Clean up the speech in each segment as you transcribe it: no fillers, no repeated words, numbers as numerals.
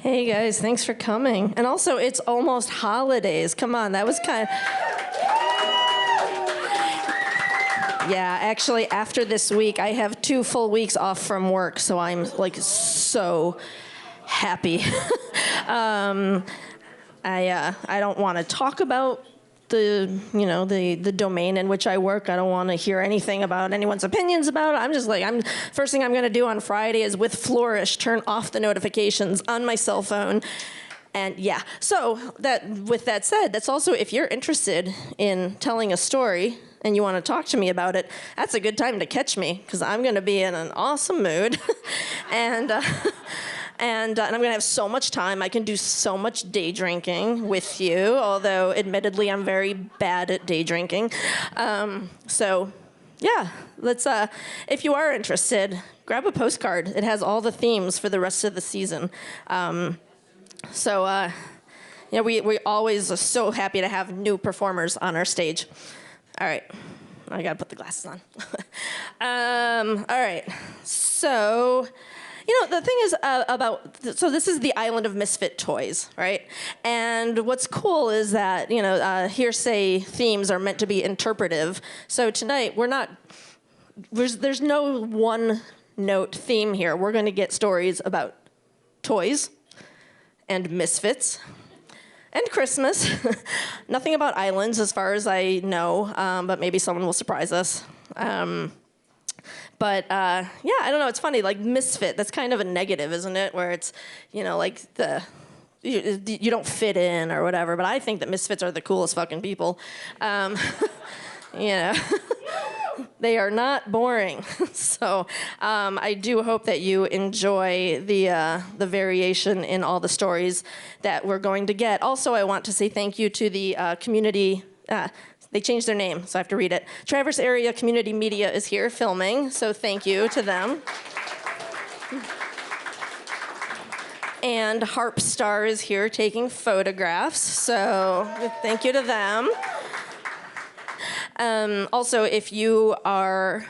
Hey guys, thanks for coming. And also, it's almost holidays. Come on, that was kind of... Yeah, actually, after this week, I have 2 full weeks off from work, so I'm like so happy. I don't want to talk about the domain in which I work. I don't want to hear anything about anyone's opinions about it. I'm just like, first thing I'm going to do on Friday is with flourish, turn off the notifications on my cell phone. And yeah, so with that said, that's also, if you're interested in telling a story and you want to talk to me about it, that's a good time to catch me, because I'm going to be in an awesome mood. and I'm going to have so much time. I can do so much day drinking with you, although admittedly I'm very bad at day drinking. So yeah, let's, if you are interested, grab a postcard. It has all the themes for the rest of the season. We always are so happy to have new performers on our stage. All right, I gotta put the glasses on. All right, so, the thing is so this is the island of misfit toys, right? And what's cool is that, hearsay themes are meant to be interpretive. So tonight, there's no one note theme here. We're gonna get stories about toys and misfits and Christmas. Nothing about islands as far as I know, but maybe someone will surprise us. I don't know, it's funny, like misfit, that's kind of a negative, isn't it? Where it's, like you don't fit in or whatever, but I think that misfits are the coolest fucking people. They are not boring. So I do hope that you enjoy the variation in all the stories that we're going to get. Also, I want to say thank you to the community. They changed their name, so I have to read it. Traverse Area Community Media is here filming, so thank you to them. And Harp Star is here taking photographs, so thank you to them. Also, if you are,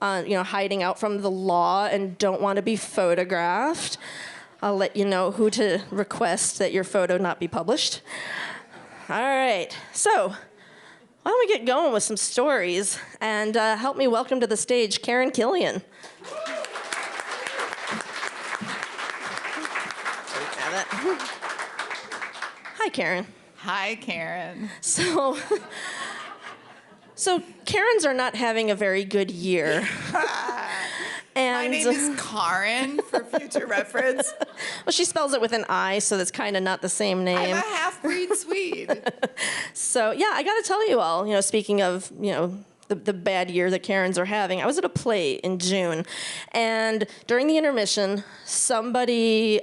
hiding out from the law and don't want to be photographed, I'll let you know who to request that your photo not be published. All right, so why don't we get going with some stories, and help me welcome to the stage Karen Killian. Hi, Karen. Hi, Karen. So Karens are not having a very good year. My name is Karen, for future reference. Well, she spells it with an I, so that's kind of not the same name. I'm a half-breed Swede. So, yeah, I got to tell you all, speaking of, the bad year that Karens are having, I was at a play in June, and during the intermission, somebody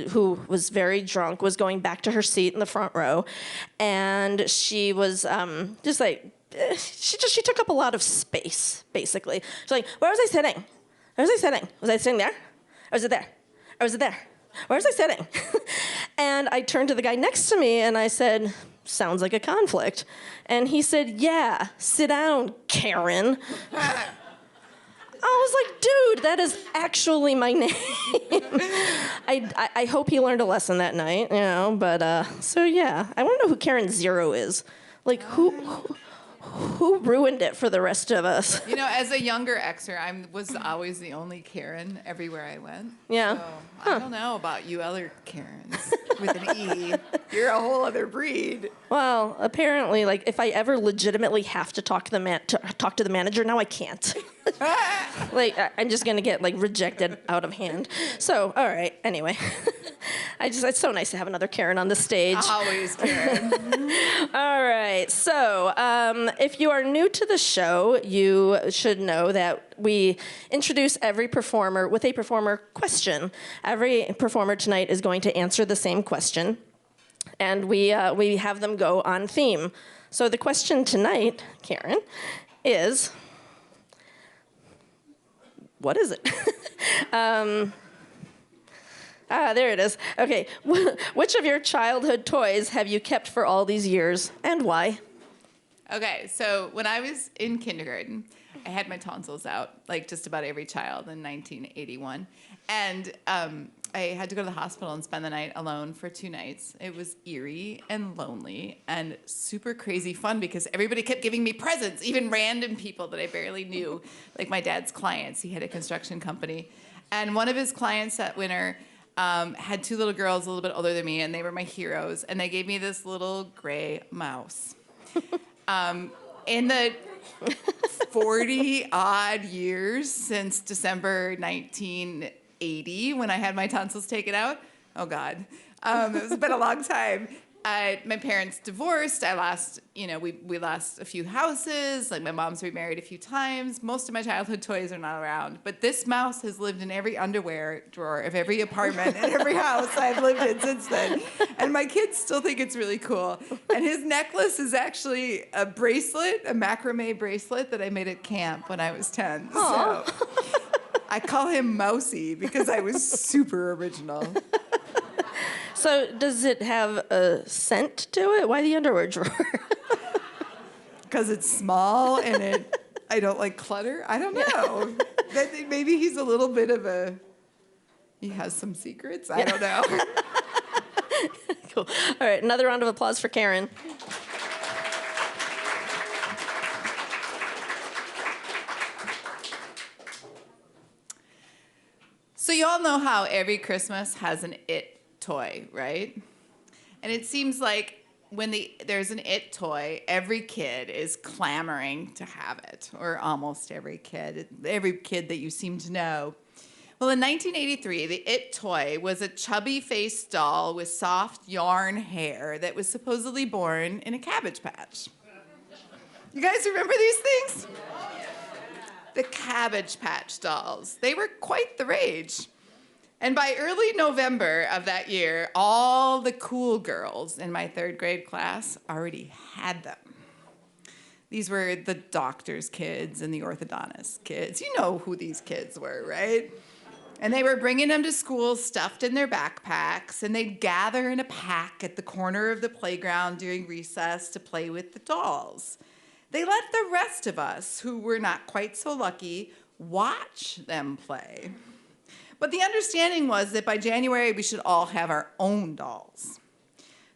who was very drunk was going back to her seat in the front row, and she was just like, she took up a lot of space, basically. She's like, where was I sitting? Where was I sitting? Was I sitting there? Or was it there? Or was it there? Where was I sitting? And I turned to the guy next to me and I said, sounds like a conflict. And he said, yeah, sit down, Karen. I was like, dude, that is actually my name. I hope he learned a lesson that night, but, so yeah. I want to know who Karen Zero is. Like, who ruined it for the rest of us? As a younger Xer, I was always the only Karen everywhere I went. Yeah. So I don't know about you other Karens with an E. You're a whole other breed. Well, apparently, like, if I ever legitimately have to talk to the manager, now I can't. Like, I'm just gonna get rejected out of hand. So, all right. Anyway, it's so nice to have another Karen on the stage. Always Karen. All right. So, if you are new to the show, you should know that we introduce every performer with a performer question. Every performer tonight is going to answer the same question, and we have them go on theme. So the question tonight, Karen, is, what is it? There it is. Okay, which of your childhood toys have you kept for all these years, and why? Okay, so when I was in kindergarten, I had my tonsils out, like just about every child in 1981. And I had to go to the hospital and spend the night alone for 2 nights. It was eerie and lonely and super crazy fun because everybody kept giving me presents, even random people that I barely knew, like my dad's clients. He had a construction company. And one of his clients that winter had 2 little girls a little bit older than me, and they were my heroes. And they gave me this little gray mouse. In the 40-odd years since December 1980, when I had my tonsils taken out, oh God, it's been a long time. My parents divorced. We lost a few houses. Like my mom's remarried a few times. Most of my childhood toys are not around. But this mouse has lived in every underwear drawer of every apartment and every house I've lived in since then. And my kids still think it's really cool. And his necklace is actually a bracelet, a macrame bracelet that I made at camp when I was 10. Aww. So I call him Mousy because I was super original. So does it have a scent to it? Why the underwear drawer? Because it's small and I don't like clutter. I don't know. Maybe he's a little bit of he has some secrets. I don't know. Cool. All right, another round of applause for Karen. So you all know how every Christmas has an it toy, right? And it seems like when there's an it toy, every kid is clamoring to have it, or almost every kid that you seem to know. Well, in 1983, the it toy was a chubby-faced doll with soft yarn hair that was supposedly born in a Cabbage Patch. You guys remember these things? The Cabbage Patch dolls. They were quite the rage. And by early November of that year, all the cool girls in my 3rd grade class already had them. These were the doctor's kids and the orthodontist kids. You know who these kids were, right? And they were bringing them to school stuffed in their backpacks, and they'd gather in a pack at the corner of the playground during recess to play with the dolls. They let the rest of us, who were not quite so lucky, watch them play. But the understanding was that by January, we should all have our own dolls.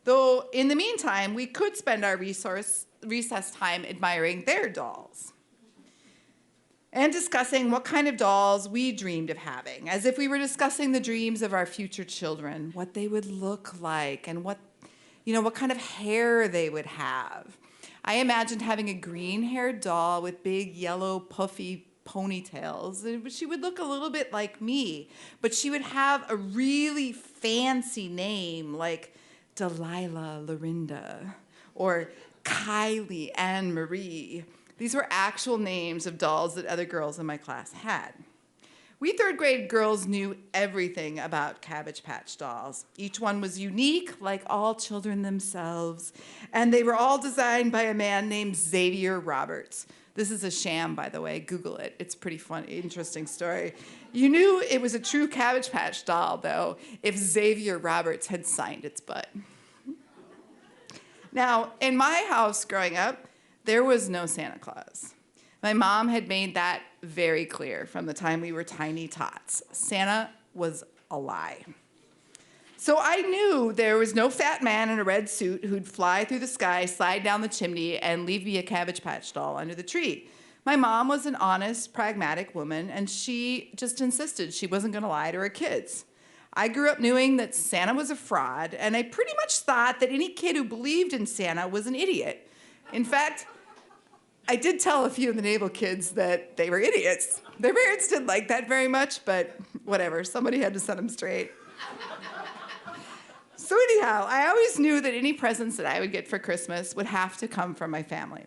Though, in the meantime, we could spend our recess time admiring their dolls and discussing what kind of dolls we dreamed of having, as if we were discussing the dreams of our future children, what they would look like and what kind of hair they would have. I imagined having a green-haired doll with big, yellow, puffy ponytails. She would look a little bit like me, but she would have a really fancy name like Delilah Lorinda or Kylie Anne Marie. These were actual names of dolls that other girls in my class had. We 3rd grade girls knew everything about Cabbage Patch dolls. Each one was unique, like all children themselves, and they were all designed by a man named Xavier Roberts. This is a sham, by the way. Google it. It's a pretty fun, interesting story. You knew it was a true Cabbage Patch doll, though, if Xavier Roberts had signed its butt. Now, in my house growing up, there was no Santa Claus. My mom had made that very clear from the time we were tiny tots. Santa was a lie. So I knew there was no fat man in a red suit who'd fly through the sky, slide down the chimney, and leave me a Cabbage Patch doll under the tree. My mom was an honest, pragmatic woman, and she just insisted she wasn't going to lie to her kids. I grew up knowing that Santa was a fraud, and I pretty much thought that any kid who believed in Santa was an idiot. In fact, I did tell a few of the neighbor kids that they were idiots. Their parents didn't like that very much, but whatever. Somebody had to set them straight. So anyhow, I always knew that any presents that I would get for Christmas would have to come from my family.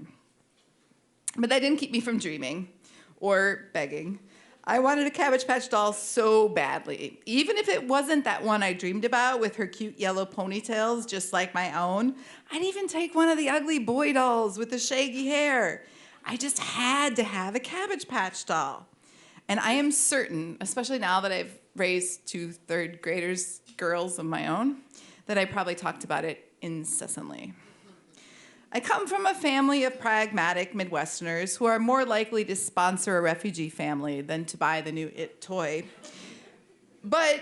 But that didn't keep me from dreaming or begging. I wanted a Cabbage Patch doll so badly. Even if it wasn't that one I dreamed about with her cute yellow ponytails, just like my own, I'd even take one of the ugly boy dolls with the shaggy hair. I just had to have a Cabbage Patch doll. And I am certain, especially now that I've raised 2 3rd graders, girls of my own, that I probably talked about it incessantly. I come from a family of pragmatic Midwesterners who are more likely to sponsor a refugee family than to buy the new It toy. But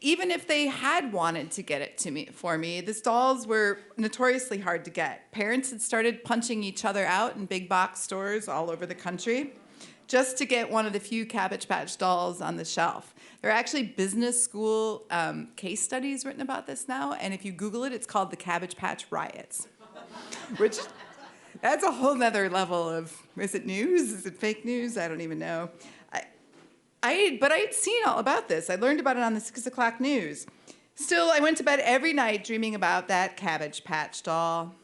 even if they had wanted to get it for me, these dolls were notoriously hard to get. Parents had started punching each other out in big box stores all over the country just to get one of the few Cabbage Patch dolls on the shelf. There are actually business school case studies written about this now, and if you Google it, it's called the Cabbage Patch Riots, which that's a whole nother level of, is it news? Is it fake news? I don't even know. But I'd seen all about this. I learned about it on the 6 o'clock news. Still, I went to bed every night dreaming about that Cabbage Patch doll.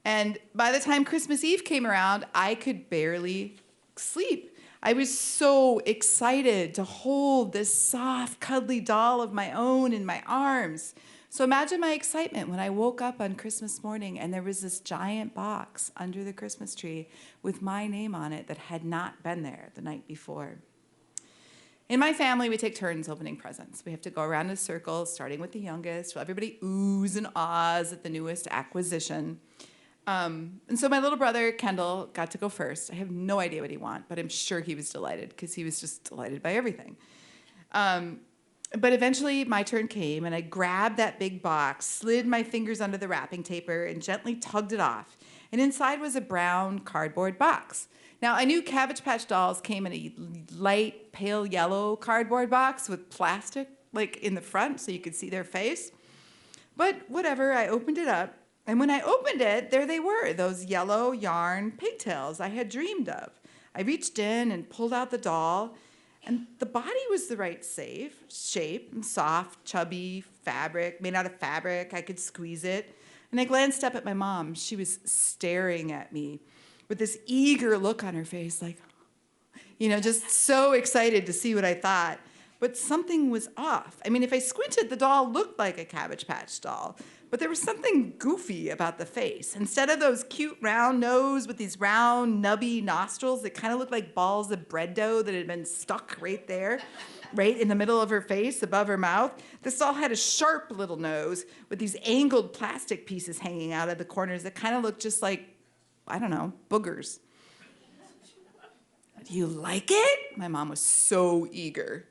And by the time Christmas Eve came around, I could barely sleep. I was so excited to hold this soft, cuddly doll of my own in my arms. So imagine my excitement when I woke up on Christmas morning and there was this giant box under the Christmas tree with my name on it that had not been there the night before. In my family, we take turns opening presents. We have to go around in a circle, starting with the youngest, so everybody oohs and ahs at the newest acquisition. And so my little brother, Kendall, got to go first. I have no idea what he wanted, but I'm sure he was delighted because he was just delighted by everything. But eventually my turn came, and I grabbed that big box, slid my fingers under the wrapping taper, and gently tugged it off. And inside was a brown cardboard box. Now, I knew Cabbage Patch dolls came in a light, pale yellow cardboard box with plastic, like, in the front so you could see their face. But whatever, I opened it up. And when I opened it, there they were, those yellow yarn pigtails I had dreamed of. I reached in and pulled out the doll, and the body was the right shape, soft, chubby fabric, made out of fabric. I could squeeze it. And I glanced up at my mom. She was staring at me with this eager look on her face, like, just so excited to see what I thought. But something was off. I mean, if I squinted, the doll looked like a Cabbage Patch doll. But there was something goofy about the face. Instead of those cute round nose with these round, nubby nostrils that kind of looked like balls of bread dough that had been stuck right there, right in the middle of her face, above her mouth, this doll had a sharp little nose with these angled plastic pieces hanging out of the corners that kind of looked just like, I don't know, boogers. Do you like it? My mom was so eager.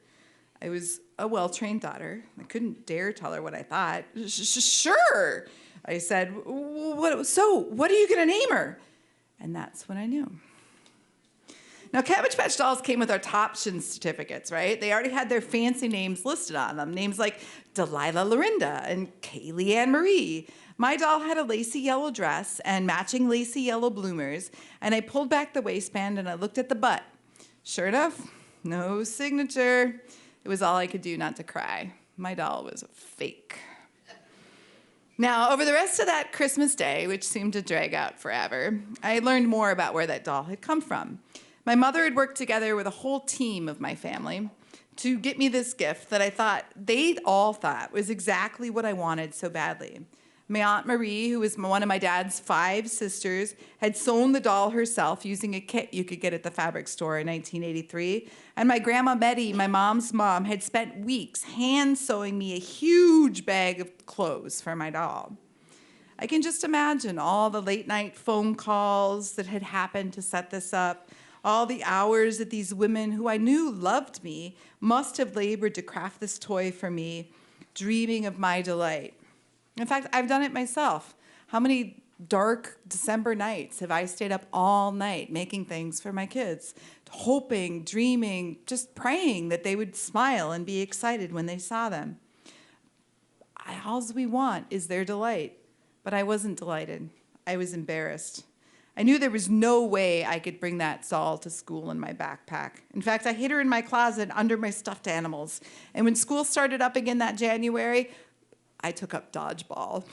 I was a well-trained daughter. I couldn't dare tell her what I thought. Sure, I said. What are you going to name her? And that's when I knew. Now, Cabbage Patch dolls came with our adoption certificates, right? They already had their fancy names listed on them, names like Delilah Lorinda and Kaylee Ann Marie. My doll had a lacy yellow dress and matching lacy yellow bloomers, and I pulled back the waistband and I looked at the butt. Sure enough, no signature. It was all I could do not to cry. My doll was fake. Now, over the rest of that Christmas day, which seemed to drag out forever, I learned more about where that doll had come from. My mother had worked together with a whole team of my family to get me this gift that they all thought was exactly what I wanted so badly. My Aunt Marie, who was one of my dad's 5 sisters, had sewn the doll herself using a kit you could get at the fabric store in 1983. And my Grandma Betty, my mom's mom, had spent weeks hand sewing me a huge bag of clothes for my doll. I can just imagine all the late night phone calls that had happened to set this up, all the hours that these women who I knew loved me must have labored to craft this toy for me, dreaming of my delight. In fact, I've done it myself. How many dark December nights have I stayed up all night making things for my kids, hoping, dreaming, just praying that they would smile and be excited when they saw them? All we want is their delight. But I wasn't delighted. I was embarrassed. I knew there was no way I could bring that doll to school in my backpack. In fact, I hid her in my closet under my stuffed animals. And when school started up again that January, I took up dodgeball.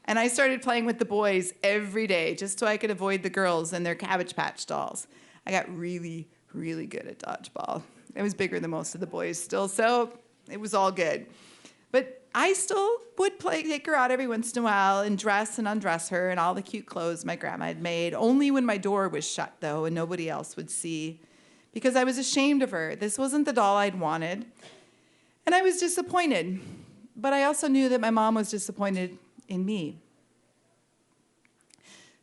And I started playing with the boys every day just so I could avoid the girls and their Cabbage Patch dolls. I got really, really good at dodgeball. I was bigger than most of the boys still, so it was all good. But I still would take her out every once in a while and dress and undress her in all the cute clothes my grandma had made, only when my door was shut, though, and nobody else would see, because I was ashamed of her. This wasn't the doll I'd wanted, and I was disappointed. But I also knew that my mom was disappointed in me.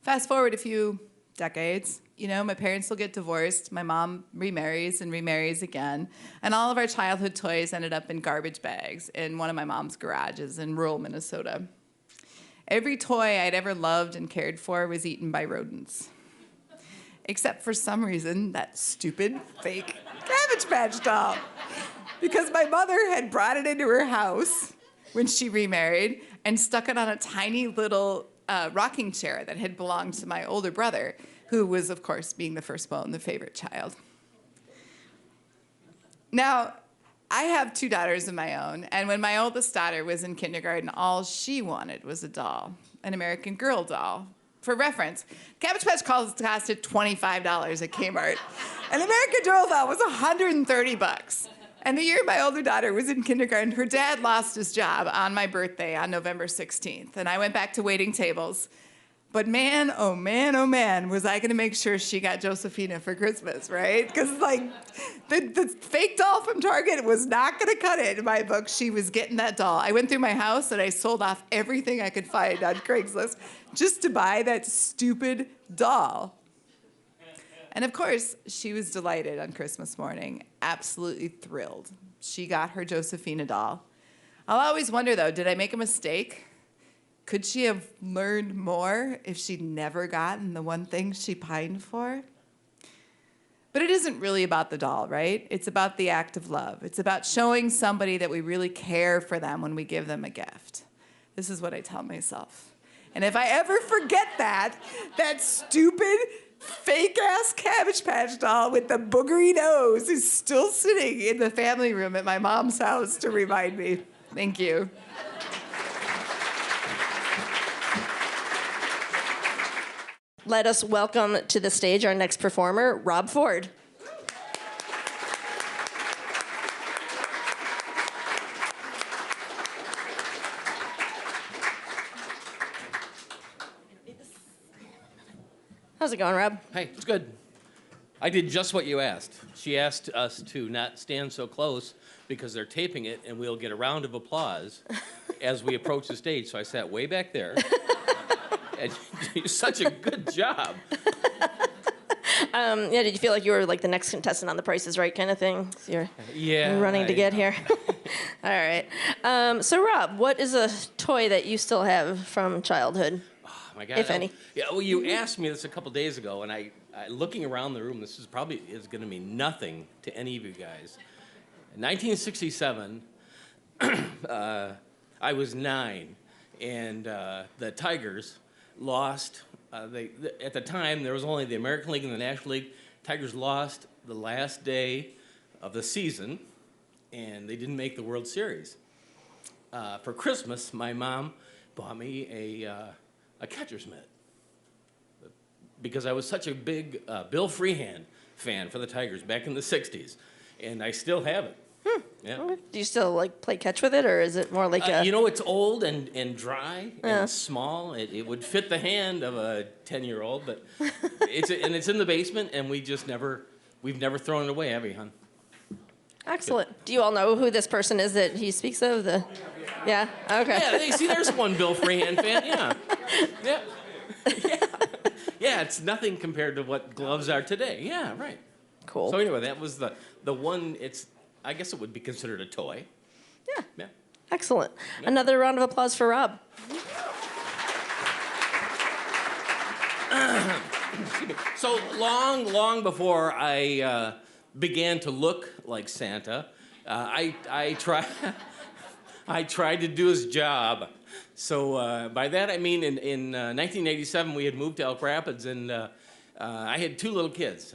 Fast forward a few decades, my parents will get divorced. My mom remarries and remarries again. And all of our childhood toys ended up in garbage bags in one of my mom's garages in rural Minnesota. Every toy I'd ever loved and cared for was eaten by rodents. Except for some reason, that stupid, fake Cabbage Patch doll. Because my mother had brought it into her house when she remarried and stuck it on a tiny little rocking chair that had belonged to my older brother, who was, of course, being the firstborn, the favorite child. Now, I have 2 daughters of my own, and when my oldest daughter was in kindergarten, all she wanted was a doll, an American Girl doll. For reference, Cabbage Patch costed $25 at Kmart. An American Girl doll was $130. And the year my older daughter was in kindergarten, her dad lost his job on my birthday on November 16th, and I went back to waiting tables. But man, oh man, oh man, was I going to make sure she got Josephina for Christmas, right? Because, the fake doll from Target was not going to cut it in my book. She was getting that doll. I went through my house, and I sold off everything I could find on Craigslist just to buy that stupid doll. And, of course, she was delighted on Christmas morning, absolutely thrilled. She got her Josephina doll. I'll always wonder, though, did I make a mistake? Could she have learned more if she'd never gotten the one thing she pined for? But it isn't really about the doll, right? It's about the act of love. It's about showing somebody that we really care for them when we give them a gift. This is what I tell myself. And if I ever forget that stupid, fake-ass Cabbage Patch doll with the boogery nose is still sitting in the family room at my mom's house to remind me. Thank you. Let us welcome to the stage our next performer, Rob Ford. How's it going, Rob? Hey, it's good. I did just what you asked. She asked us to not stand so close because they're taping it and we'll get a round of applause as we approach the stage. So I sat way back there. And you did such a good job. Did you feel like you were like the next contestant on The Price is Right kind of thing? So you're running to get here. All right. So, Rob, what is a toy that you still have from childhood? Oh, my God. If any. Yeah, well, you asked me this a couple days ago, and I looking around the room, this is probably going to mean nothing to any of you guys. In 1967, I was 9, and the Tigers lost. At the time, there was only the American League and the National League. Tigers lost the last day of the season, and they didn't make the World Series. For Christmas, my mom bought me a catcher's mitt because I was such a big Bill Freehand fan for the Tigers back in the 60s, and I still have it. Yeah. Do you still like play catch with it, or is it more like a? It's old and dry and small. It would fit the hand of a 10-year-old, but it's in the basement, and we've never thrown it away, have we, hon? Excellent. Do you all know who this person is that he speaks of? Yeah. Okay. Yeah. There's one Bill Freehand fan. Yeah. Yeah. Yeah. It's nothing compared to what gloves are today. Yeah. Right. Cool. So anyway, that was the one. I guess it would be considered a toy. Yeah. Excellent. Yeah. Another round of applause for Rob. So long before I began to look like Santa, I tried to do his job. So by that I mean in 1987 we had moved to Elk Rapids, and I had 2 little kids.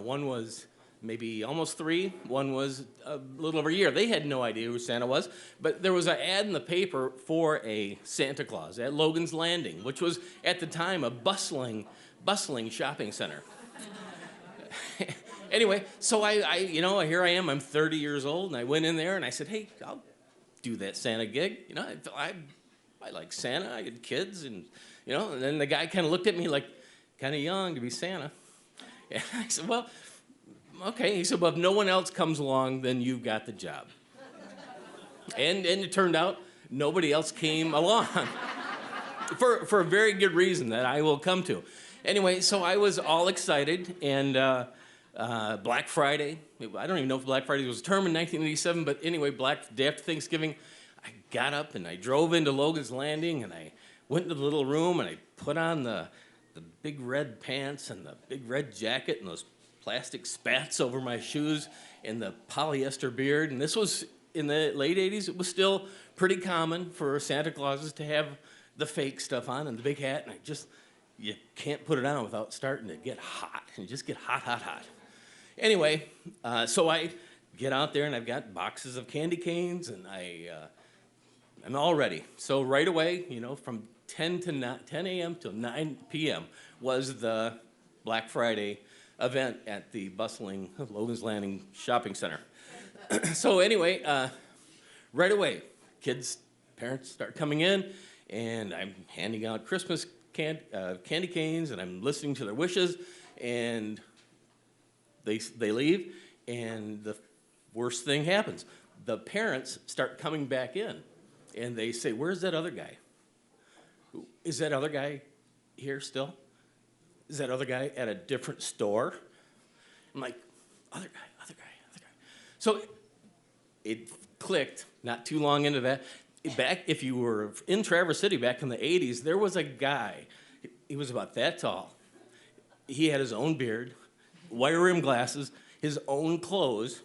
One was maybe almost 3. One was a little over a year. They had no idea who Santa was, but there was an ad in the paper for a Santa Claus at Logan's Landing, which was at the time a bustling shopping center. Anyway, so I here I am. I'm 30 years old, and I went in there and I said, "Hey, I'll do that Santa gig." I like Santa. I had kids, and and then the guy kind of looked at me like, kind of young to be Santa. And I said, "Well, okay." He said, "Well, if no one else comes along, then you've got the job." And it turned out nobody else came along. for a very good reason that I will come to. Anyway, so I was all excited, and Black Friday, I don't even know if Black Friday was a term in 1987, but anyway, day after Thanksgiving, I got up and I drove into Logan's Landing, and I went into the little room, and I put on the big red pants and the big red jacket and those plastic spats over my shoes and the polyester beard. And this was in the late 80s. It was still pretty common for Santa Clauses to have the fake stuff on and the big hat. And you can't put it on without starting to get hot. And you just get hot, hot, hot. Anyway, so I get out there and I've got boxes of candy canes and I'm all ready. So right away, from 10 a.m. till 9 p.m. was the Black Friday event at the bustling Logan's Landing Shopping Center. So anyway, right away, parents start coming in, and I'm handing out Christmas candy canes, and I'm listening to their wishes, and they leave, and the worst thing happens. The parents start coming back in, and they say, "Where's that other guy? Is that other guy here still? Is that other guy at a different store?" I'm like, other guy. So it clicked not too long into that. If you were in Traverse City back in the 80s, there was a guy. He was about that tall. He had his own beard, wire rim glasses, his own clothes,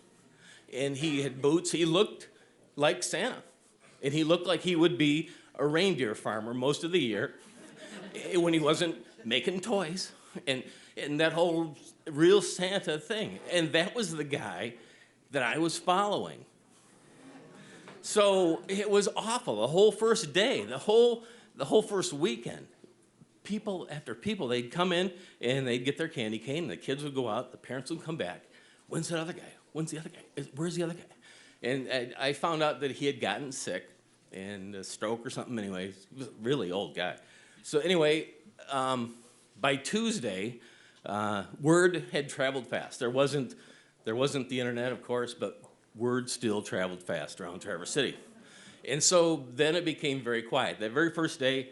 and he had boots. He looked like Santa, and he looked like he would be a reindeer farmer most of the year when he wasn't making toys and that whole real Santa thing. And that was the guy that I was following. So it was awful. The whole first day, the whole first weekend, people after people, they'd come in and they'd get their candy cane, and the kids would go out, the parents would come back. When's that other guy? When's the other guy? Where's the other guy? And I found out that he had gotten sick and a stroke or something. Anyway, he was a really old guy. So anyway, by Tuesday, word had traveled fast. There wasn't the internet, of course, but word still traveled fast around Traverse City. And so then it became very quiet. That very first day,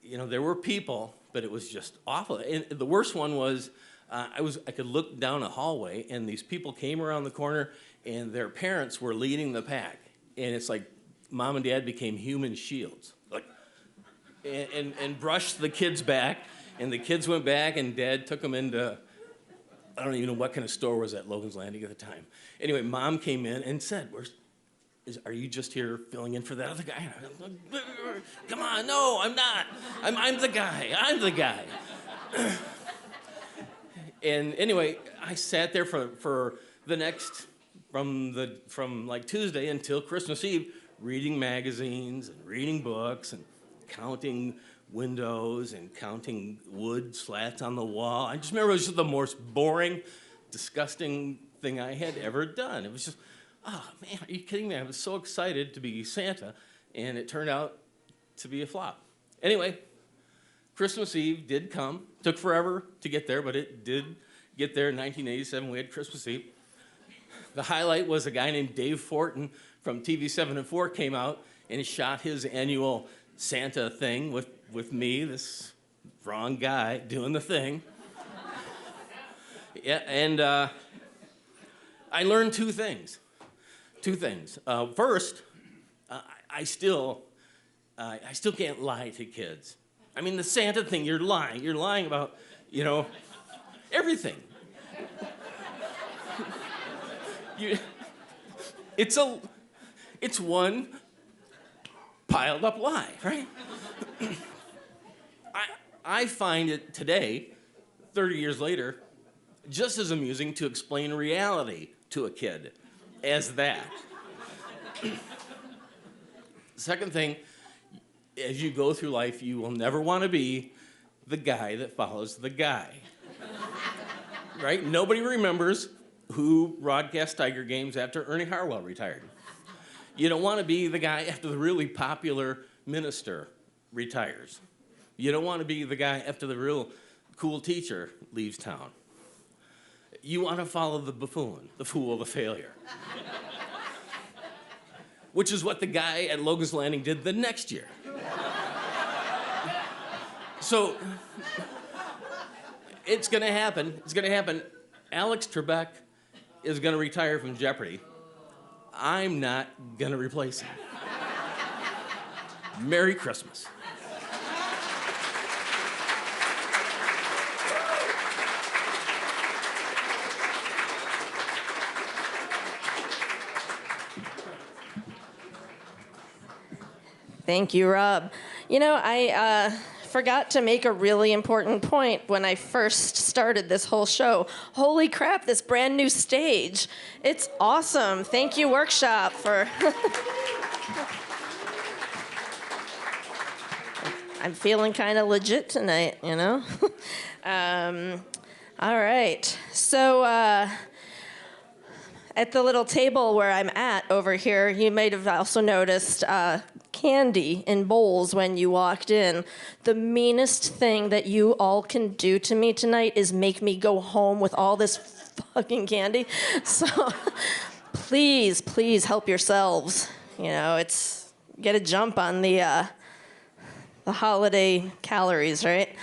there were people, but it was just awful. And the worst one was, I could look down a hallway, and these people came around the corner, and their parents were leading the pack. And it's like mom and dad became human shields, and brushed the kids back. And the kids went back, and Dad took them into, I don't even know what kind of store was at Logan's Landing at the time. Anyway, Mom came in and said, are you just here filling in for that other guy? Come on, no, I'm not. I'm the guy. And anyway, I sat there for the next, from like Tuesday until Christmas Eve, reading magazines and reading books and counting windows and counting wood slats on the wall. I just remember it was just the most boring, disgusting thing I had ever done. It was just, oh man, are you kidding me? I was so excited to be Santa, and it turned out to be a flop. Anyway, Christmas Eve did come. Took forever to get there, but it did get there in 1987. We had Christmas Eve. The highlight was a guy named Dave Fortin from TV 7 and 4 came out and shot his annual Santa thing with me, this wrong guy, doing the thing. Yeah, and I learned two things. First, I still can't lie to kids. I mean, the Santa thing, you're lying. You're lying about, everything. It's one piled up lie, right? I find it today, 30 years later, just as amusing to explain reality to a kid as that. Second thing, as you go through life, you will never want to be the guy that follows the guy. Right? Nobody remembers who broadcast Tiger games after Ernie Harwell retired. You don't want to be the guy after the really popular minister retires. You don't want to be the guy after the real cool teacher leaves town. You want to follow the buffoon, the fool, the failure. Which is what the guy at Logan's Landing did the next year. So it's going to happen. It's going to happen. Alex Trebek is going to retire from Jeopardy. I'm not going to replace him. Merry Christmas. Thank you, Rob. You know, I forgot to make a really important point when I first started this whole show. Holy crap, this brand new stage. It's awesome. Thank you, Workshop, for... I'm feeling kind of legit tonight, you know? All right. So at the little table where I'm at over here, you might have also noticed candy in bowls when you walked in. The meanest thing that you all can do to me tonight is make me go home with all this fucking candy. So please, please help yourselves. You know, it's get a jump on the holiday calories, right?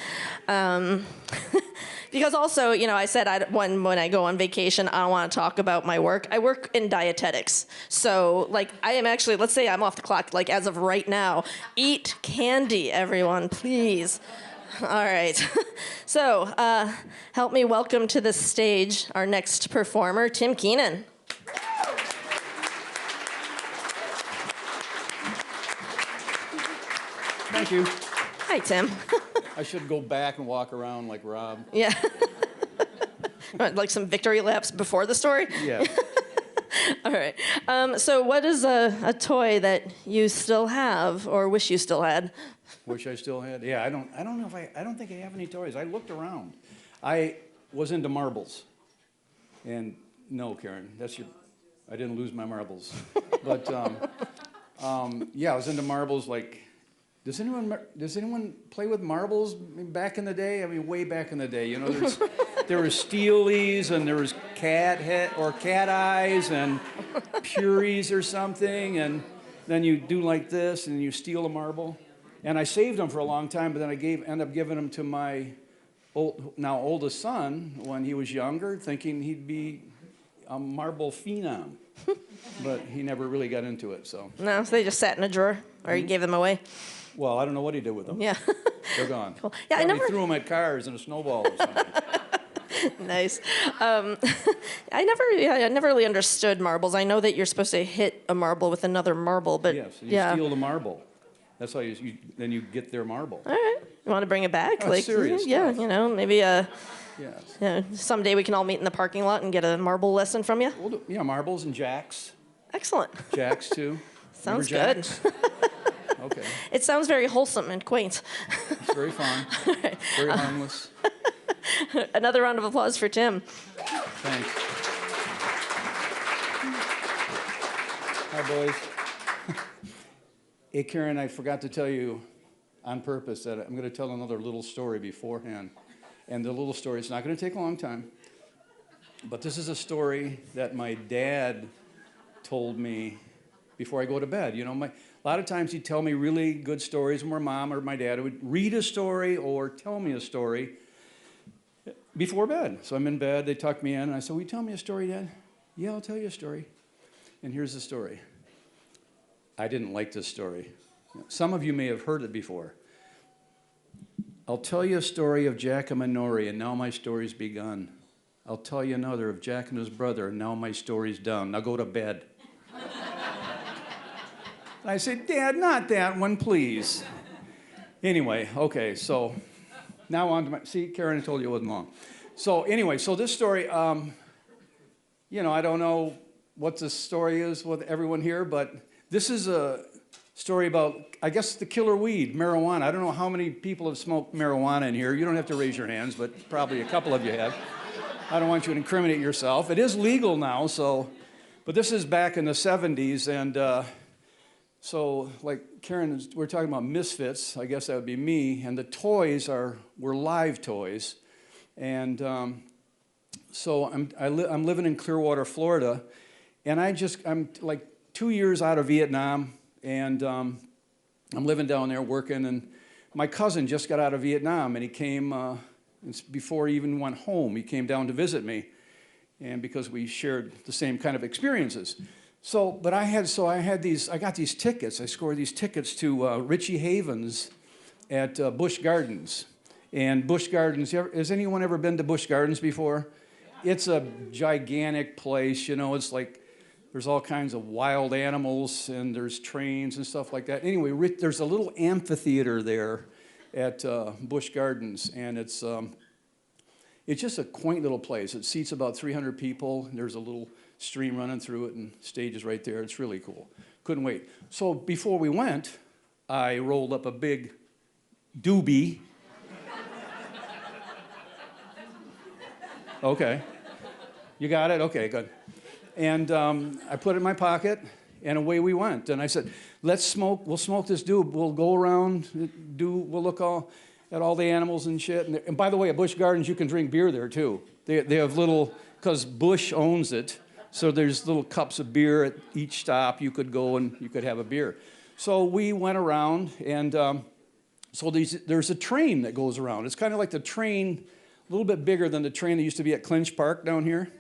Because also, you know, I said when I go on vacation, I don't want to talk about my work. I work in dietetics. So, like, I am actually, let's say I'm off the clock, like, as of right now. Eat candy, everyone, please. All right. So, help me welcome to the stage our next performer, Tim Keenan. Thank you. Hi, Tim. I should go back and walk around like Rob. Yeah. Like some victory laps before the story? Yeah. All right. So what is a toy that you still have or wish you still had? Wish I still had. Yeah, I don't know if I don't think I have any toys. I looked around. I was into marbles. And no, Karen, I didn't lose my marbles. But yeah, I was into marbles. Like, does anyone play with marbles back in the day? I mean, way back in the day. You know, there was steelies and there was cat eyes and puries or something, and then you do like this and you steal a marble. And I saved them for a long time, but then I ended up giving them to my oldest son when he was younger, thinking he'd be a marble phenom. But he never really got into it. So No, so they just sat in a drawer, or you gave them away. Well, I don't know what he did with them. Yeah. They're gone. Cool. Yeah, Probably threw them at cars in a snowball or something. Nice. I never really understood marbles. I know that you're supposed to hit a marble with another marble, but Yes, you yeah. steal the marble. That's how then you get their marble. All right. You want to bring it back? Oh, serious yeah, stuff. you know, maybe Yes. someday we can all meet in the parking lot and get a marble lesson from you. We'll do, marbles and jacks. Excellent. Jacks, too. Sounds Remember good. jacks? Okay. It sounds very wholesome and quaint. It's very fun. Very harmless. Another round of applause for Tim. Thanks. Hi, boys. Hey, Karen, I forgot to tell you on purpose that I'm going to tell another little story beforehand. And the little story, it's not going to take a long time. But this is a story that my dad told me before I go to bed. You know, a lot of times he'd tell me really good stories, and my mom or my dad would read a story or tell me a story before bed. So I'm in bed, they tuck me in, and I said, will you tell me a story, Dad? Yeah, I'll tell you a story. And here's the story. I didn't like this story. Some of you may have heard it before. I'll tell you a story of Jack and Minori, and now my story's begun. I'll tell you another of Jack and his brother, and now my story's done. Now go to bed. I said, Dad, not that one, please. Anyway, okay, so now on to my... See, Karen, I told you it wasn't long. So anyway, so this story, you know, I don't know what the story is with everyone here, but this is a story about, I guess, the killer weed, marijuana. I don't know how many people have smoked marijuana in here. You don't have to raise your hands, but probably a couple of you have. I don't want you to incriminate yourself. It is legal now, so... But this is back in the 70s, and... So, like Karen, we're talking about misfits. I guess that would be me. And the toys were live toys. And so I'm living in Clearwater, Florida. And I'm like 2 years out of Vietnam. And I'm living down there working. And my cousin just got out of Vietnam, and he came, before he even went home, he came down to visit me, and because we shared the same kind of experiences. So, but I got these tickets. I scored these tickets to Richie Havens at Busch Gardens. And Busch Gardens, has anyone ever been to Busch Gardens before? It's a gigantic place, you know, it's like there's all kinds of wild animals and there's trains and stuff like that. Anyway, there's a little amphitheater there at Busch Gardens, and it's just a quaint little place. It seats about 300 people. There's a little stream running through it and stage is right there. It's really cool. Couldn't wait. So before we went, I rolled up a big doobie. Okay. You got it? Okay, good. And I put it in my pocket, and away we went. And I said, let's smoke. We'll smoke this doob. We'll go around, we'll look at all the animals and shit. And by the way, at Busch Gardens, you can drink beer there, too. They have little, because Busch owns it, so there's little cups of beer at each stop. You could go and you could have a beer. So we went around, and so there's a train that goes around. It's kind of like the train, a little bit bigger than the train that used to be at Clinch Park down here.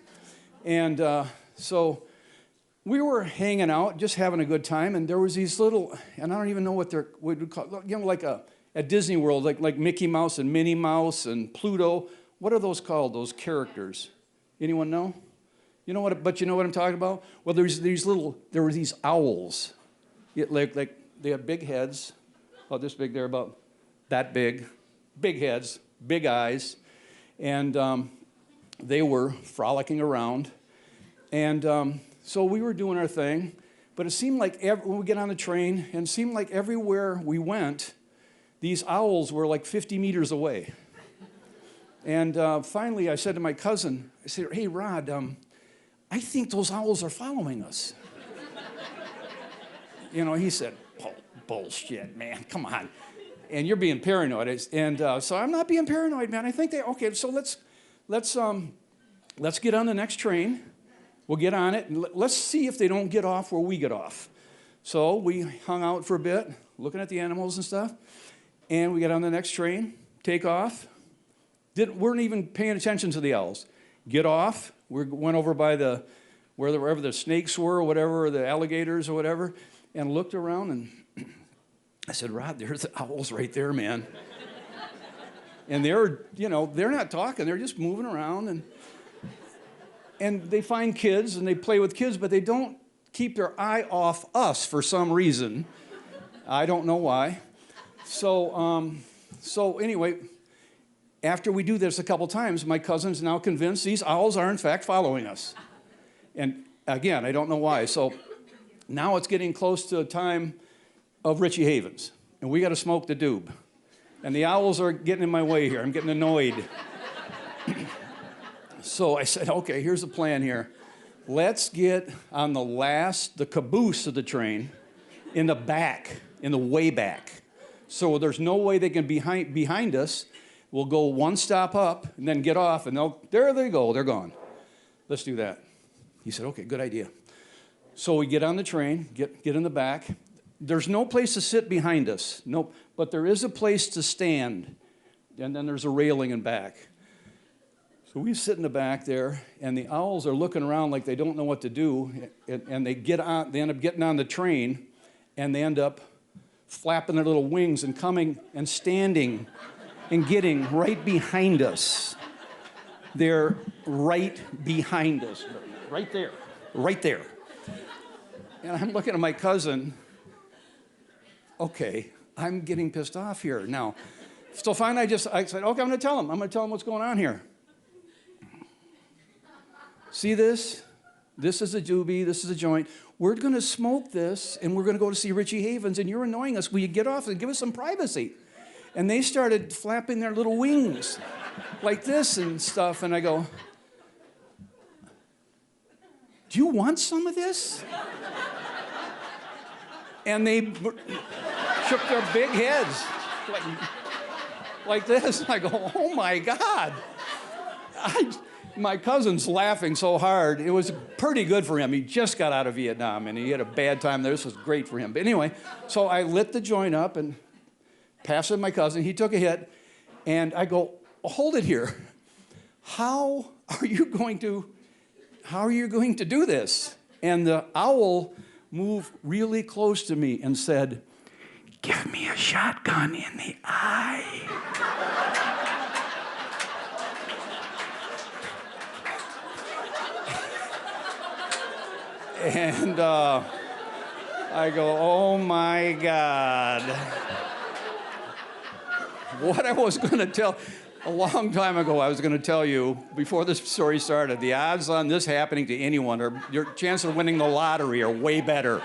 And so we were hanging out, just having a good time, and there was these little, and I don't even know what we call, you know, like at Disney World, like Mickey Mouse and Minnie Mouse and Pluto. What are those called, those characters? Anyone know? You know what, but you know what I'm talking about? Well, there were these owls. Like they have big heads, about this big, they're about that big heads, big eyes, and they were frolicking around. And so we were doing our thing, but it seemed like when we get on the train, and it seemed like everywhere we went, these owls were like 50 meters away. And finally, I said to my cousin, I said, hey, Rod, I think those owls are following us. You know, he said, oh, bullshit, man, come on. And you're being paranoid. And so I'm not being paranoid, man. I think okay, so let's get on the next train. We'll get on it, and let's see if they don't get off where we get off. So we hung out for a bit, looking at the animals and stuff, and we got on the next train, take off. Weren't even paying attention to the owls. Get off. We went over by wherever the snakes were, or whatever, or the alligators or whatever, and looked around, and I said, Rod, there's the owls right there, man. And they're not talking. They're just moving around, and they find kids, and they play with kids, but they don't keep their eye off us for some reason. I don't know why. So anyway, after we do this a couple times, my cousin's now convinced these owls are, in fact, following us. And again, I don't know why. So now it's getting close to the time of Richie Havens, and we got to smoke the doob. And the owls are getting in my way here. I'm getting annoyed. So I said, okay, here's the plan here. Let's get on the caboose of the train in the back, in the way back. So there's no way they can be behind us. We'll go one stop up and then get off, and there they go, they're gone. Let's do that. He said, okay, good idea. So we get on the train, get in the back. There's no place to sit behind us, nope, but there is a place to stand, and then there's a railing in back. So we sit in the back there, and the owls are looking around like they don't know what to do, and they end up getting on the train, and they end up flapping their little wings and coming and standing and getting right behind us. They're right behind us, right there, right there. And I'm looking at my cousin. Okay, I'm getting pissed off here now. So finally, I said, okay, I'm going to tell him. I'm going to tell him what's going on here. See this? This is a doobie. This is a joint. We're going to smoke this, and we're going to go to see Richie Havens, and you're annoying us. Will you get off and give us some privacy? And they started flapping their little wings like this and stuff, and I go, do you want some of this? And they shook their big heads like this. I go, oh my God. My cousin's laughing so hard. It was pretty good for him. He just got out of Vietnam, and he had a bad time there. This was great for him. But anyway, so I lit the joint up, and passed it to my cousin. He took a hit, and I go, hold it here. How are you going to do this? And the owl moved really close to me and said, give me a shotgun in the eye. And I go, oh my God. What I was going to tell, a long time ago, I was going to tell you, before this story started, the odds on this happening to anyone, or your chance of winning the lottery are way better.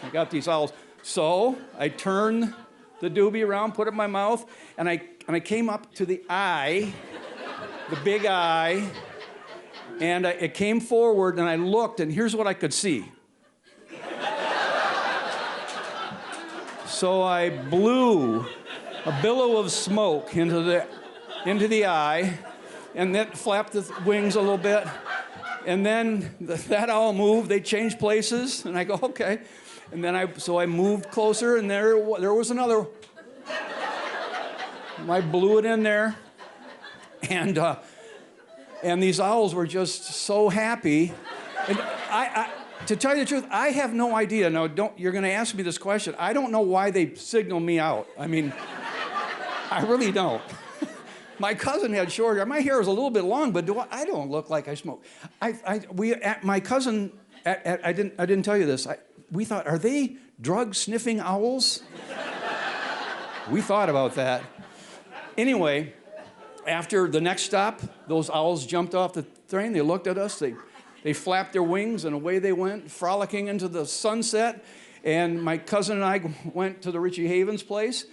I got these owls. So I turned the doobie around, put it in my mouth, and I came up to the eye, the big eye, and it came forward, and I looked, and here's what I could see. So I blew a billow of smoke into the eye, and then flapped the wings a little bit, and then that owl moved. They changed places, and I go, okay. And then I moved closer, and there was another. I blew it in there, and these owls were just so happy. And to tell you the truth, I have no idea. Now, you're going to ask me this question. I don't know why they signal me out. I mean, I really don't. My cousin had short hair. My hair was a little bit long, but I don't look like I smoke. My cousin, I didn't tell you this. We thought, are they drug-sniffing owls? We thought about that. Anyway, after the next stop, those owls jumped off the train. They looked at us. They flapped their wings, and away they went, frolicking into the sunset. And my cousin and I went to the Richie Havens place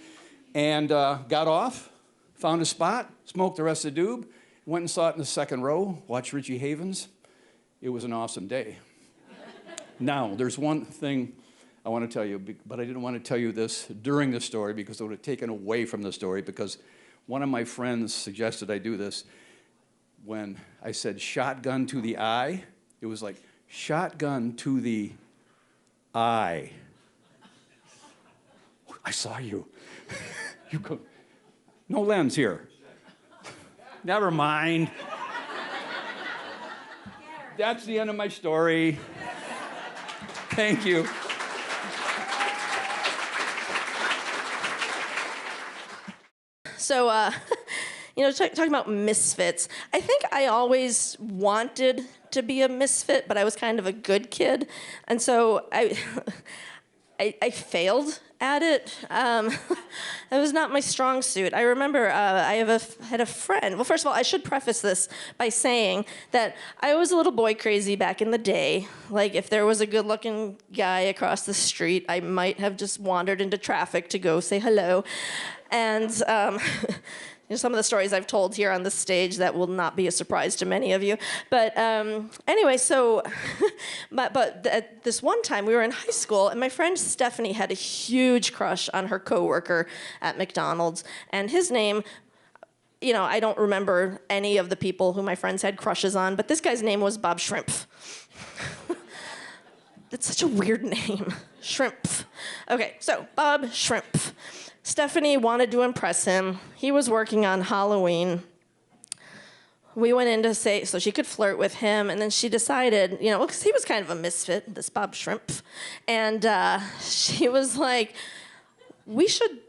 and got off, found a spot, smoked the rest of the doob, went and saw it in the second row, watched Richie Havens. It was an awesome day. Now, there's one thing I want to tell you, but I didn't want to tell you this during the story because it would have taken away from the story, because one of my friends suggested I do this. When I said shotgun to the eye, it was like shotgun to the eye. I saw you. You go, no lens here. Never mind. That's the end of my story. Thank you. So, talking about misfits, I think I always wanted to be a misfit, but I was kind of a good kid. And so I failed at it. It was not my strong suit. I remember I had a friend. Well, first of all, I should preface this by saying that I was a little boy crazy back in the day. Like, if there was a good-looking guy across the street, I might have just wandered into traffic to go say hello. And some of the stories I've told here on the stage, that will not be a surprise to many of you. But anyway, so, but at this one time, we were in high school, and my friend Stephanie had a huge crush on her coworker at McDonald's. And his name, I don't remember any of the people who my friends had crushes on, but this guy's name was Bob Shrimp. That's such a weird name, Shrimp. Okay, so Bob Shrimp. Stephanie wanted to impress him. He was working on Halloween. We went in to say, so she could flirt with him, and then she decided, because he was kind of a misfit, this Bob Shrimp, and she was like, we should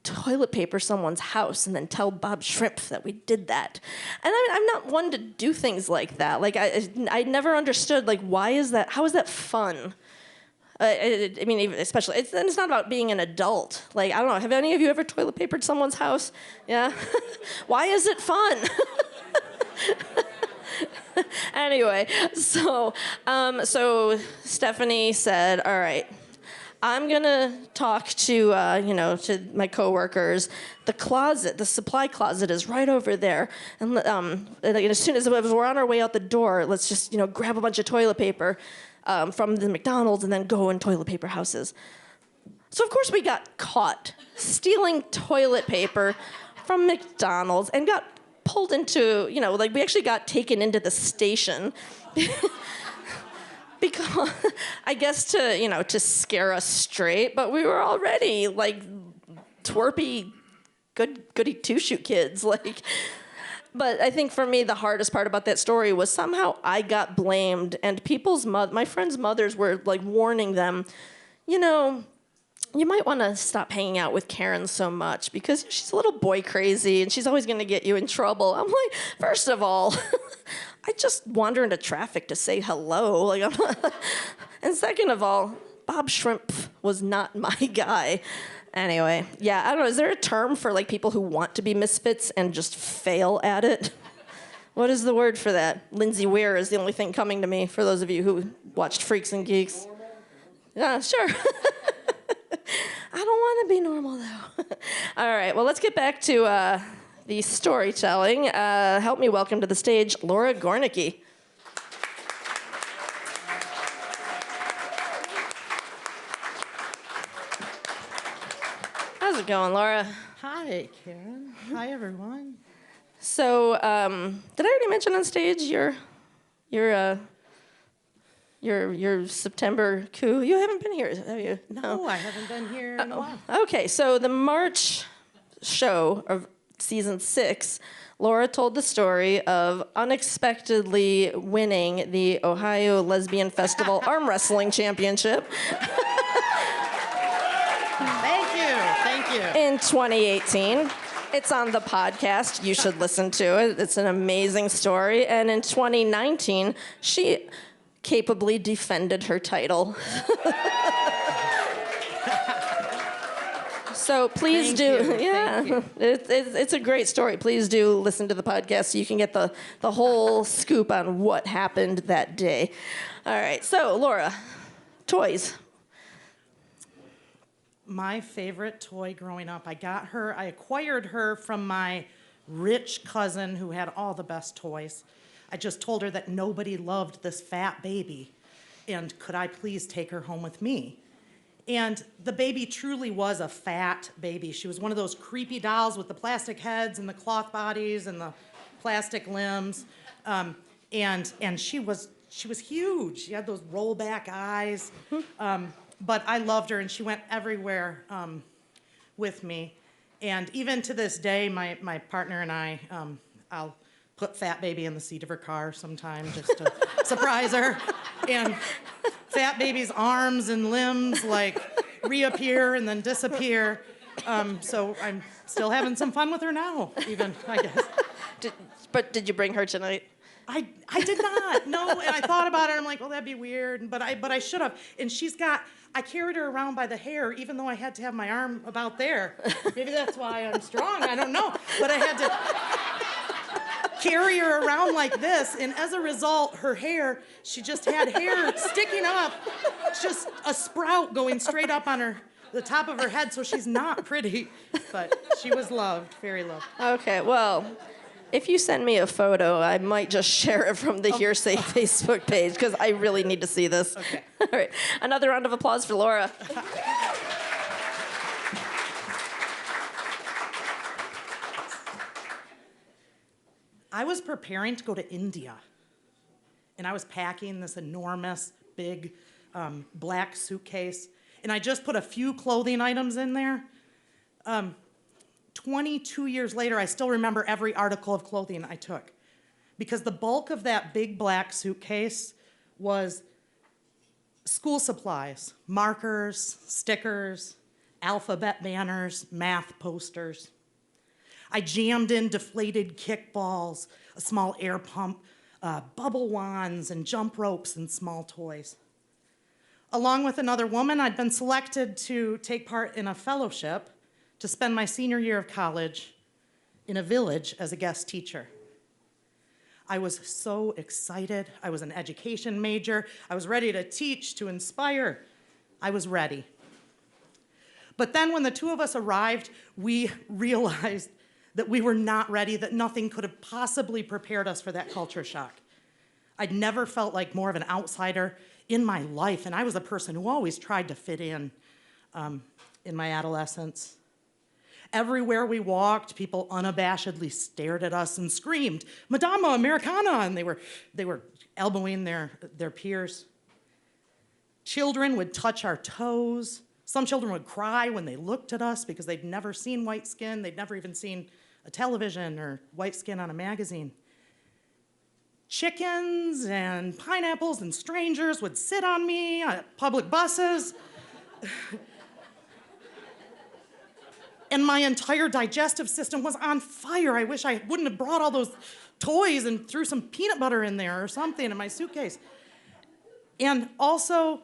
toilet paper someone's house and then tell Bob Shrimp that we did that. And I'm not one to do things like that. Like, I never understood, like, why is that, how is that fun? Especially, it's not about being an adult. Like, I don't know, have any of you ever toilet papered someone's house? Yeah? Why is it fun? Anyway, so Stephanie said, all right, I'm gonna talk to to my coworkers. The supply closet is right over there, and as soon as we're on our way out the door, let's just grab a bunch of toilet paper from the McDonald's and then go in toilet paper houses. So of course we got caught stealing toilet paper from McDonald's and got pulled into, we actually got taken into the station. Because, I guess to scare us straight, but we were already, twerpy, goody two-shoot kids. Like, but I think for me, the hardest part about that story was somehow I got blamed, and my friends' mothers were like warning them, you know, you might want to stop hanging out with Karen so much because she's a little boy crazy and she's always going to get you in trouble. I'm like, first of all, I just wander into traffic to say hello. Like, and second of all, Bob Shrimp was not my guy. Anyway, yeah, I don't know. Is there a term for like people who want to be misfits and just fail at it? What is the word for that? Lindsay Ware is the only thing coming to me for those of you who watched Freaks and Geeks. Yeah, sure. I don't want to be normal, though. All right, well, let's get back to the storytelling. Help me welcome to the stage Laura Gornicki. How's it going, Laura? Hi, Karen. Hi, everyone. So, did I already mention on stage your September coup? You haven't been here, have you? No, I haven't been here in a while. Okay, so the March show of season 6, Laura told the story of unexpectedly winning the Ohio Lesbian Festival Arm Wrestling Championship Thank you. in 2018. It's on the podcast. You should listen to it. It's an amazing story. And in 2019, she capably defended her title. So please Thank you. yeah, it's a great story. Please do listen to the podcast so you can get the whole scoop on what happened that day. All right, so Laura, toys. My favorite toy growing up, I acquired her from my rich cousin who had all the best toys. I just told her that nobody loved this fat baby, and could I please take her home with me? And the baby truly was a fat baby. She was one of those creepy dolls with the plastic heads and the cloth bodies and the plastic limbs, and she was huge. She had those rollback eyes, but I loved her, and she went everywhere with me. And even to this day, my partner and I'll put Fat Baby in the seat of her car sometime just to surprise her. And Fat Baby's arms and limbs like reappear and then disappear. So I'm still having some fun with her now, even, I guess. Did you bring her tonight? I did not, no, and I thought about it, I'm like, well, that'd be weird, but I should have. And I carried her around by the hair, even though I had to have my arm about there. Maybe that's why I'm strong, I don't know. But I had to carry her around like this, and as a result, her hair, she just had hair sticking up, just a sprout going straight up on the top of her head, so she's not pretty, but she was loved, very loved. Okay, well, if you send me a photo, I might just share it from the Hearsay Facebook page, because I really need to see this. Okay. All right, another round of applause for Laura. I was preparing to go to India, and I was packing this enormous, big, black suitcase, and I just put a few clothing items in there. 22 years later, I still remember every article of clothing I took, because the bulk of that big black suitcase was school supplies, markers, stickers, alphabet banners, math posters. I jammed in deflated kickballs, a small air pump, bubble wands, and jump ropes and small toys. Along with another woman, I'd been selected to take part in a fellowship to spend my senior year of college in a village as a guest teacher. I was so excited. I was an education major. I was ready to teach, to inspire. I was ready. But then when the two of us arrived, we realized that we were not ready, that nothing could have possibly prepared us for that culture shock. I'd never felt like more of an outsider in my life, and I was a person who always tried to fit in my adolescence. Everywhere we walked, people unabashedly stared at us and screamed, "Madama Americana," and they were elbowing their peers. Children would touch our toes, Some children would cry when they looked at us because they'd never seen white skin. They'd never even seen a television or white skin on a magazine. Chickens and pineapples and strangers would sit on me at public buses. And my entire digestive system was on fire. I wish I wouldn't have brought all those toys and threw some peanut butter in there or something in my suitcase. And also,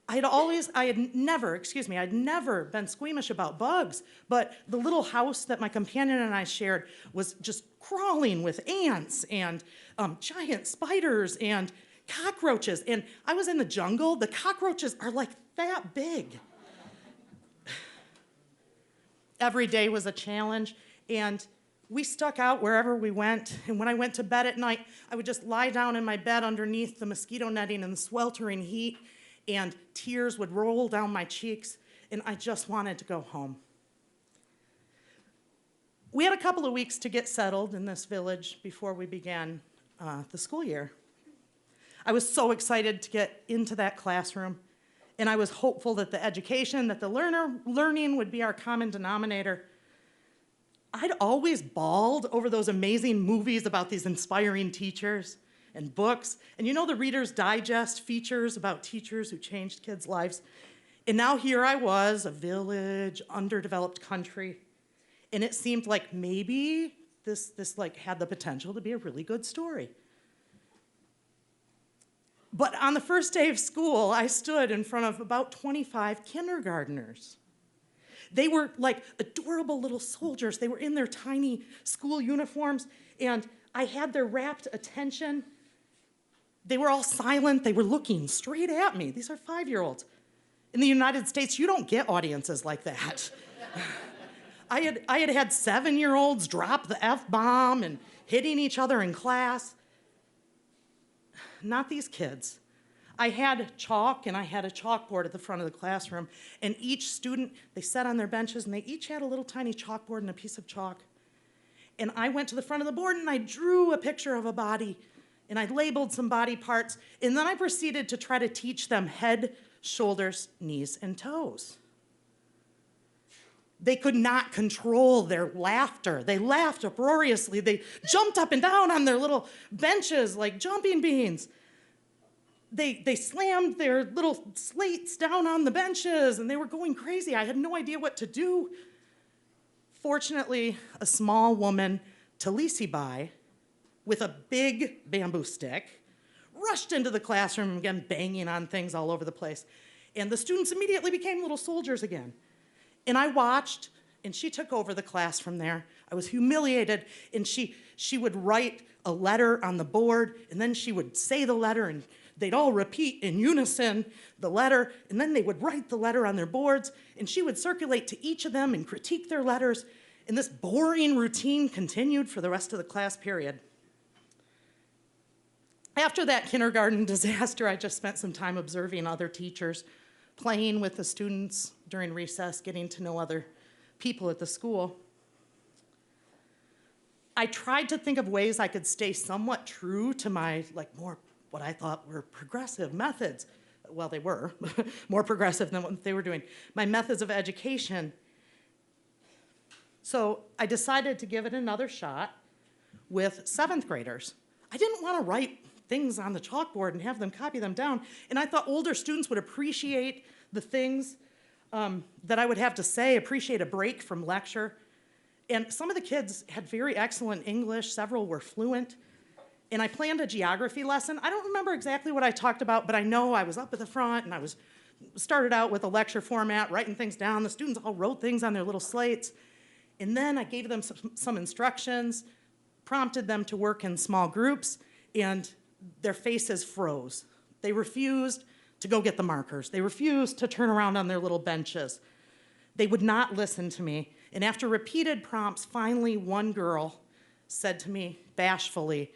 I'd never been squeamish about bugs, but the little house that my companion and I shared was just crawling with ants and giant spiders and cockroaches. And I was in the jungle. The cockroaches are like that big. Every day was a challenge, and we stuck out wherever we went. And when I went to bed at night, I would just lie down in my bed underneath the mosquito netting in the sweltering heat, and tears would roll down my cheeks, and I just wanted to go home. We had a couple of weeks to get settled in this village before we began the school year. I was so excited to get into that classroom, and I was hopeful that the education, that the learning would be our common denominator. I'd always bawled over those amazing movies about these inspiring teachers and books, and you know the Reader's Digest features about teachers who changed kids' lives. And now here I was, a village, underdeveloped country, and it seemed like maybe this had the potential to be a really good story. But on the first day of school, I stood in front of about 25 kindergartners. They were like adorable little soldiers. They were in their tiny school uniforms, and I had their rapt attention. They were all silent. They were looking straight at me. These are 5-year-olds. In the United States, you don't get audiences like that. I had 7-year-olds drop the F-bomb and hitting each other in class. Not these kids. I had chalk, and I had a chalkboard at the front of the classroom, and each student, they sat on their benches, and they each had a little tiny chalkboard and a piece of chalk. And I went to the front of the board, and I drew a picture of a body, and I labeled some body parts, and then I proceeded to try to teach them head, shoulders, knees, and toes. They could not control their laughter. They laughed uproariously. They jumped up and down on their little benches like jumping beans. They slammed their little slates down on the benches, and they were going crazy. I had no idea what to do. Fortunately, a small woman, Talisi Bai, with a big bamboo stick, rushed into the classroom and began banging on things all over the place. And the students immediately became little soldiers again. And I watched, and she took over the class from there. I was humiliated, and she would write a letter on the board, and then she would say the letter, and they'd all repeat in unison the letter, and then they would write the letter on their boards, and she would circulate to each of them and critique their letters, and this boring routine continued for the rest of the class period. After that kindergarten disaster, I just spent some time observing other teachers, playing with the students during recess, getting to know other people at the school. I tried to think of ways I could stay somewhat true to my more what I thought were progressive methods. Well, they were more progressive than what they were doing. My methods of education. So I decided to give it another shot with 7th graders. I didn't want to write things on the chalkboard and have them copy them down, and I thought older students would appreciate the things that I would have to say, appreciate a break from lecture. And some of the kids had very excellent English, several were fluent. And I planned a geography lesson. I don't remember exactly what I talked about, but I know I was up at the front, and I started out with a lecture format, writing things down. The students all wrote things on their little slates. And then I gave them some instructions, prompted them to work in small groups, and their faces froze. They refused to go get the markers. They refused to turn around on their little benches. They would not listen to me. And after repeated prompts, finally one girl said to me bashfully,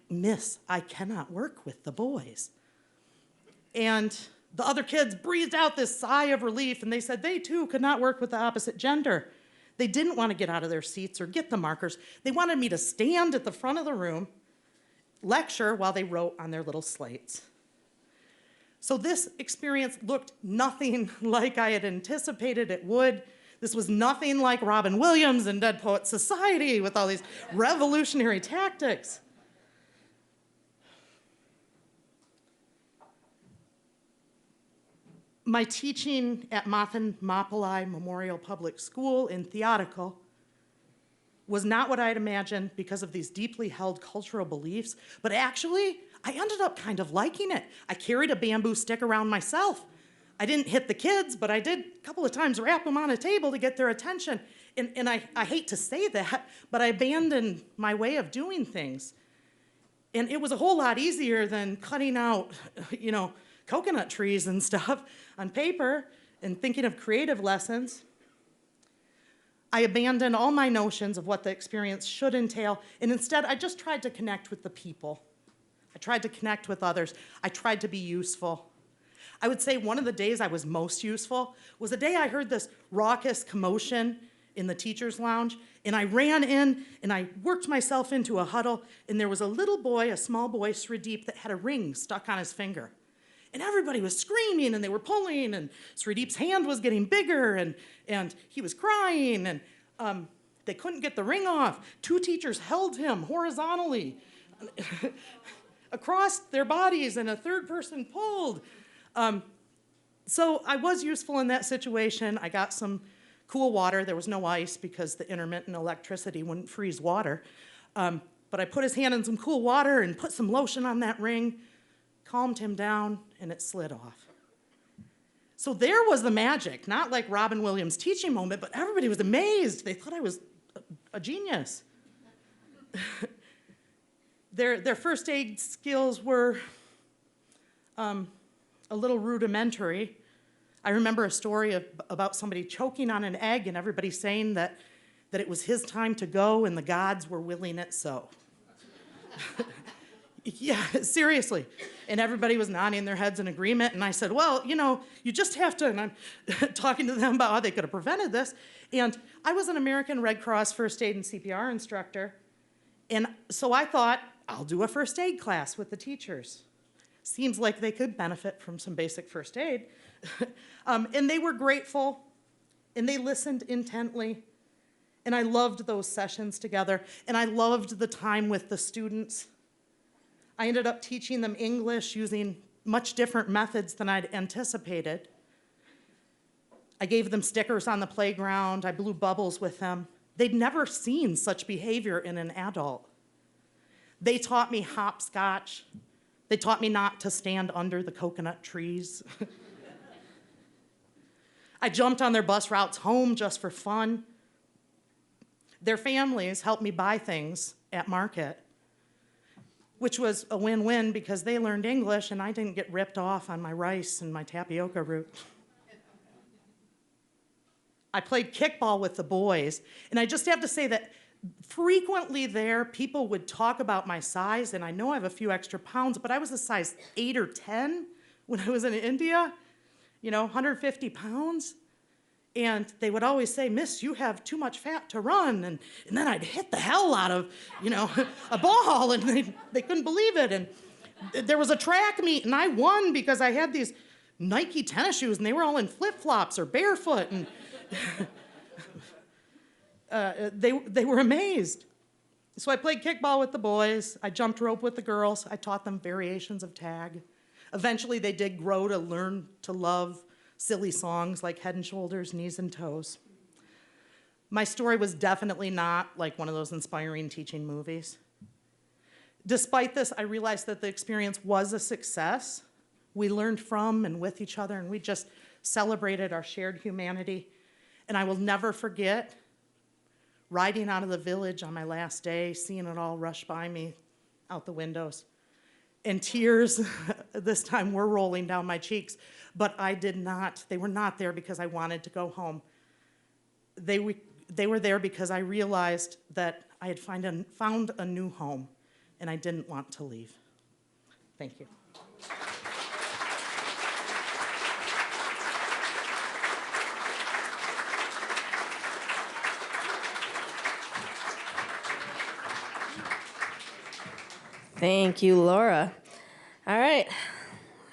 "Miss, I cannot work with the boys." And the other kids breathed out this sigh of relief, and they said they too could not work with the opposite gender. They didn't want to get out of their seats or get the markers. They wanted me to stand at the front of the room, lecture while they wrote on their little slates. So this experience looked nothing like I had anticipated it would. This was nothing like Robin Williams and Dead Poets Society with all these revolutionary tactics. My teaching at Mapalai Memorial Public School in theatrical was not what I had imagined because of these deeply held cultural beliefs, but actually, I ended up kind of liking it. I carried a bamboo stick around myself. I didn't hit the kids, but I did a couple of times rap them on a table to get their attention. And I hate to say that, but I abandoned my way of doing things. And it was a whole lot easier than cutting out, coconut trees and stuff on paper and thinking of creative lessons. I abandoned all my notions of what the experience should entail, and instead I just tried to connect with the people. I tried to connect with others. I tried to be useful. I would say one of the days I was most useful was the day I heard this raucous commotion in the teacher's lounge, and I ran in and I worked myself into a huddle, and there was a little boy, a small boy, Srideep, that had a ring stuck on his finger. And everybody was screaming and they were pulling, and Srideep's hand was getting bigger, and he was crying, and they couldn't get the ring off. 2 teachers held him horizontally across their bodies, and a 3rd person pulled. So I was useful in that situation. I got some cool water. There was no ice because the intermittent electricity wouldn't freeze water. But I put his hand in some cool water and put some lotion on that ring, calmed him down, and it slid off. So there was the magic, not like Robin Williams' teaching moment, but everybody was amazed. They thought I was a genius. Their first aid skills were a little rudimentary. I remember a story about somebody choking on an egg and everybody saying that it was his time to go and the gods were willing it so. Yeah, seriously. And everybody was nodding their heads in agreement. And I said, well, you just have to, and I'm talking to them about how they could have prevented this. And I was an American Red Cross first aid and CPR instructor. And so I thought, I'll do a first aid class with the teachers. Seems like they could benefit from some basic first aid. And they were grateful, and they listened intently. And I loved those sessions together, and I loved the time with the students. I ended up teaching them English using much different methods than I'd anticipated. I gave them stickers on the playground. I blew bubbles with them. They'd never seen such behavior in an adult. They taught me hopscotch. They taught me not to stand under the coconut trees. I jumped on their bus routes home just for fun. Their families helped me buy things at market, which was a win-win because they learned English and I didn't get ripped off on my rice and my tapioca root. I played kickball with the boys, and I just have to say that frequently there, people would talk about my size, and I know I have a few extra pounds, but I was a size 8 or 10 when I was in India, 150 pounds. And they would always say, Miss, you have too much fat to run. And then I'd hit the hell out of, a ball, and they couldn't believe it. And there was a track meet, and I won because I had these Nike tennis shoes, and they were all in flip-flops or barefoot. And they were amazed. So I played kickball with the boys. I jumped rope with the girls. I taught them variations of tag. Eventually, they did grow to learn to love silly songs like Head and Shoulders, Knees and Toes. My story was definitely not like one of those inspiring teaching movies. Despite this, I realized that the experience was a success. We learned from and with each other, and we just celebrated our shared humanity. And I will never forget riding out of the village on my last day, seeing it all rush by me out the windows. And tears, this time, were rolling down my cheeks. But they were not there because I wanted to go home. They were there because I realized that I had found a new home, and I didn't want to leave. Thank you. Thank you, Laura. All right.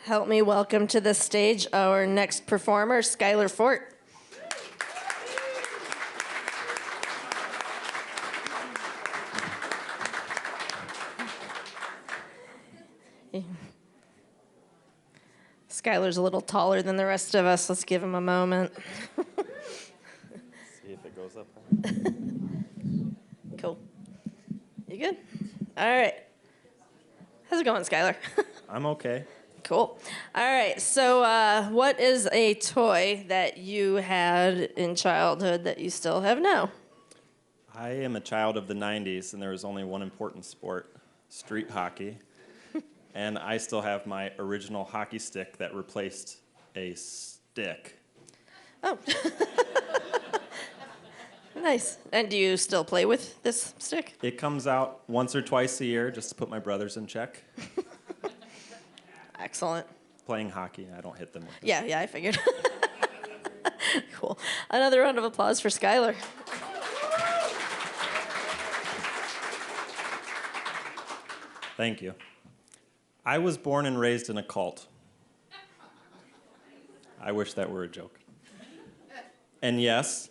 help me welcome to the stage our next performer, Skylar Fort. Skylar's a little taller than the rest of us. Let's give him a moment. See if it goes up. Cool. You good? All right. How's it going, Skylar? I'm okay. Cool. All right. So, what is a toy that you had in childhood that you still have now? I am a child of the 90s, and there was only one important sport, street hockey. And I still have my original hockey stick that replaced a stick. Oh. Nice. And do you still play with this stick? It comes out once or twice a year just to put my brothers in check. Excellent. Playing hockey, I don't hit them with it. Yeah, I figured. Cool. Another round of applause for Skylar. Thank you. I was born and raised in a cult. I wish that were a joke. And yes,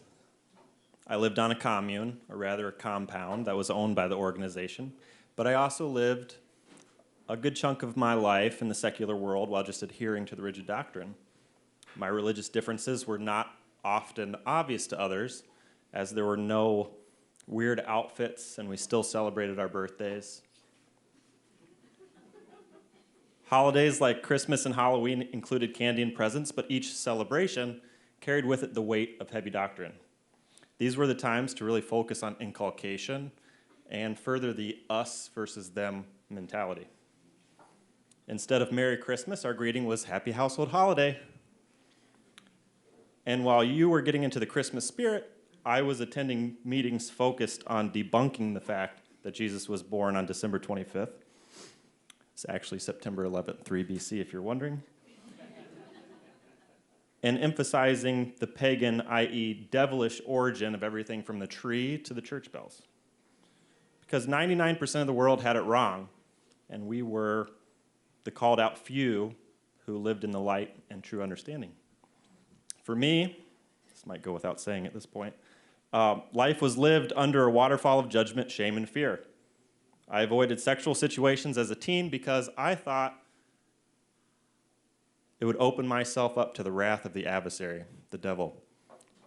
I lived on a commune, or rather a compound, that was owned by the organization. But I also lived a good chunk of my life in the secular world while just adhering to the rigid doctrine. My religious differences were not often obvious to others, as there were no weird outfits and we still celebrated our birthdays. Holidays like Christmas and Halloween included candy and presents, but each celebration carried with it the weight of heavy doctrine. These were the times to really focus on inculcation and further the us versus them mentality. Instead of Merry Christmas, our greeting was Happy Household Holiday. And while you were getting into the Christmas spirit, I was attending meetings focused on debunking the fact that Jesus was born on December 25th. It's actually September 11th, 3 BC, if you're wondering. And emphasizing the pagan, i.e. devilish origin of everything from the tree to the church bells. Because 99% of the world had it wrong, and we were the called out few who lived in the light and true understanding. For me, this might go without saying at this point, life was lived under a waterfall of judgment, shame, and fear. I avoided sexual situations as a teen because I thought it would open myself up to the wrath of the adversary, the devil.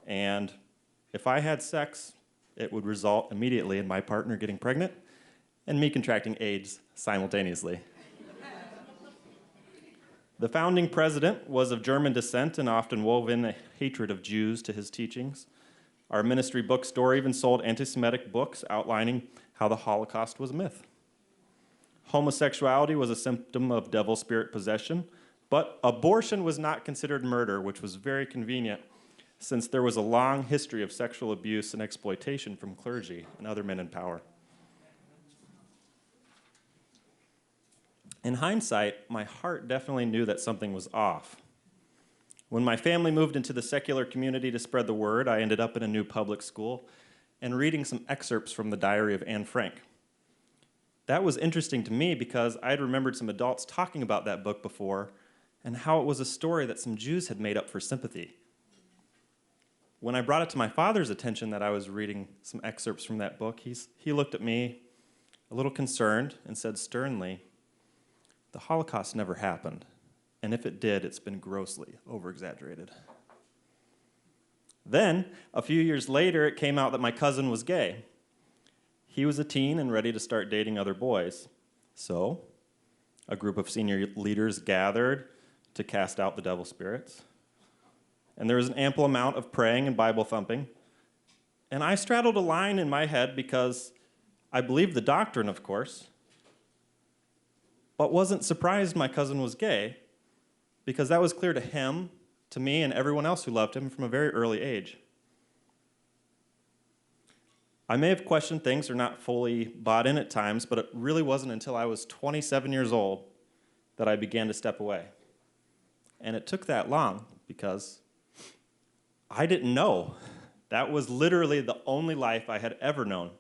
And if I had sex, it would result immediately in my partner getting pregnant and me contracting AIDS simultaneously. The founding president was of German descent and often wove in a hatred of Jews to his teachings. Our ministry bookstore even sold anti-Semitic books outlining how the Holocaust was a myth. Homosexuality was a symptom of devil spirit possession, but abortion was not considered murder, which was very convenient since there was a long history of sexual abuse and exploitation from clergy and other men in power. In hindsight, my heart definitely knew that something was off. When my family moved into the secular community to spread the word, I ended up in a new public school and reading some excerpts from the diary of Anne Frank. That was interesting to me because I had remembered some adults talking about that book before and how it was a story that some Jews had made up for sympathy. When I brought it to my father's attention that I was reading some excerpts from that book, he looked at me a little concerned and said sternly, "The Holocaust never happened, and if it did, it's been grossly over-exaggerated." Then, a few years later, it came out that my cousin was gay. He was a teen and ready to start dating other boys. So, a group of senior leaders gathered to cast out the devil spirits. And there was an ample amount of praying and Bible thumping. And I straddled a line in my head because I believed the doctrine, of course, but wasn't surprised my cousin was gay because that was clear to him, to me, and everyone else who loved him from a very early age. I may have questioned things or not fully bought in at times, but it really wasn't until I was 27 years old that I began to step away. And it took that long because I didn't know. That was literally the only life I had ever known.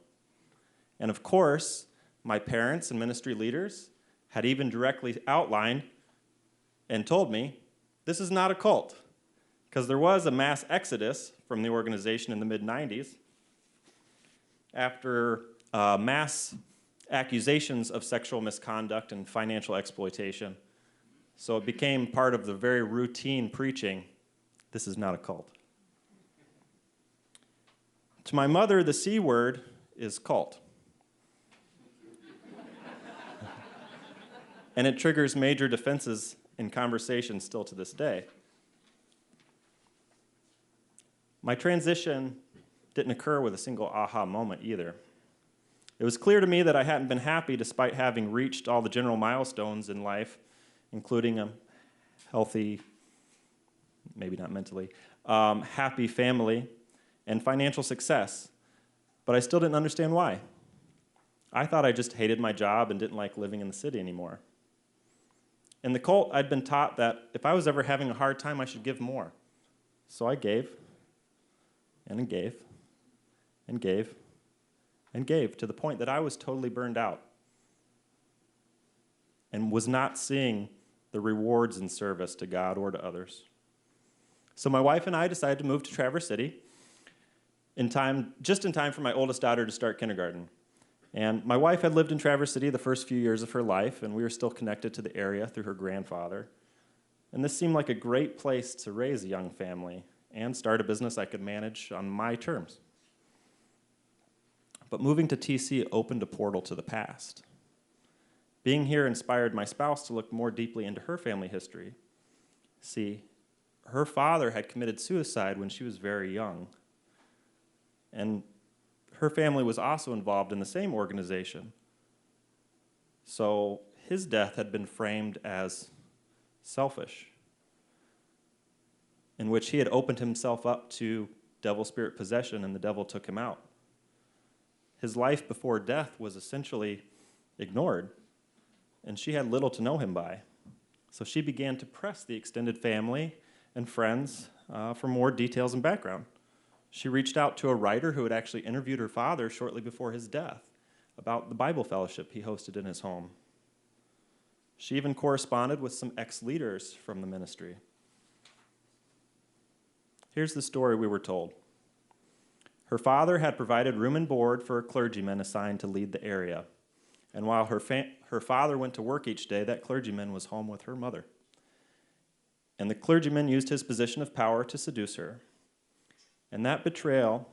And of course, my parents and ministry leaders had even directly outlined and told me this is not a cult, because there was a mass exodus from the organization in the mid-90s after mass accusations of sexual misconduct and financial exploitation. So it became part of the very routine preaching, this is not a cult. To my mother, the C word is cult. And it triggers major defenses in conversations still to this day. My transition didn't occur with a single aha moment either. It was clear to me that I hadn't been happy despite having reached all the general milestones in life, including a healthy, maybe not mentally, happy family and financial success, but I still didn't understand why. I thought I just hated my job and didn't like living in the city anymore. In the cult, I'd been taught that if I was ever having a hard time, I should give more. So I gave, and gave, and gave, and gave, to the point that I was totally burned out and was not seeing the rewards in service to God or to others. So my wife and I decided to move to Traverse City just in time for my oldest daughter to start kindergarten. And my wife had lived in Traverse City the first few years of her life, and we were still connected to the area through her grandfather. And this seemed like a great place to raise a young family and start a business I could manage on my terms. But moving to TC opened a portal to the past. Being here inspired my spouse to look more deeply into her family history. See, her father had committed suicide when she was very young, and her family was also involved in the same organization. So his death had been framed as selfish, in which he had opened himself up to devil spirit possession and the devil took him out. His life before death was essentially ignored, and she had little to know him by. So she began to press the extended family and friends for more details and background. She reached out to a writer who had actually interviewed her father shortly before his death about the Bible fellowship he hosted in his home. She even corresponded with some ex-leaders from the ministry. Here's the story we were told. Her father had provided room and board for a clergyman assigned to lead the area. And while her father went to work each day, that clergyman was home with her mother. And the clergyman used his position of power to seduce her. And that betrayal,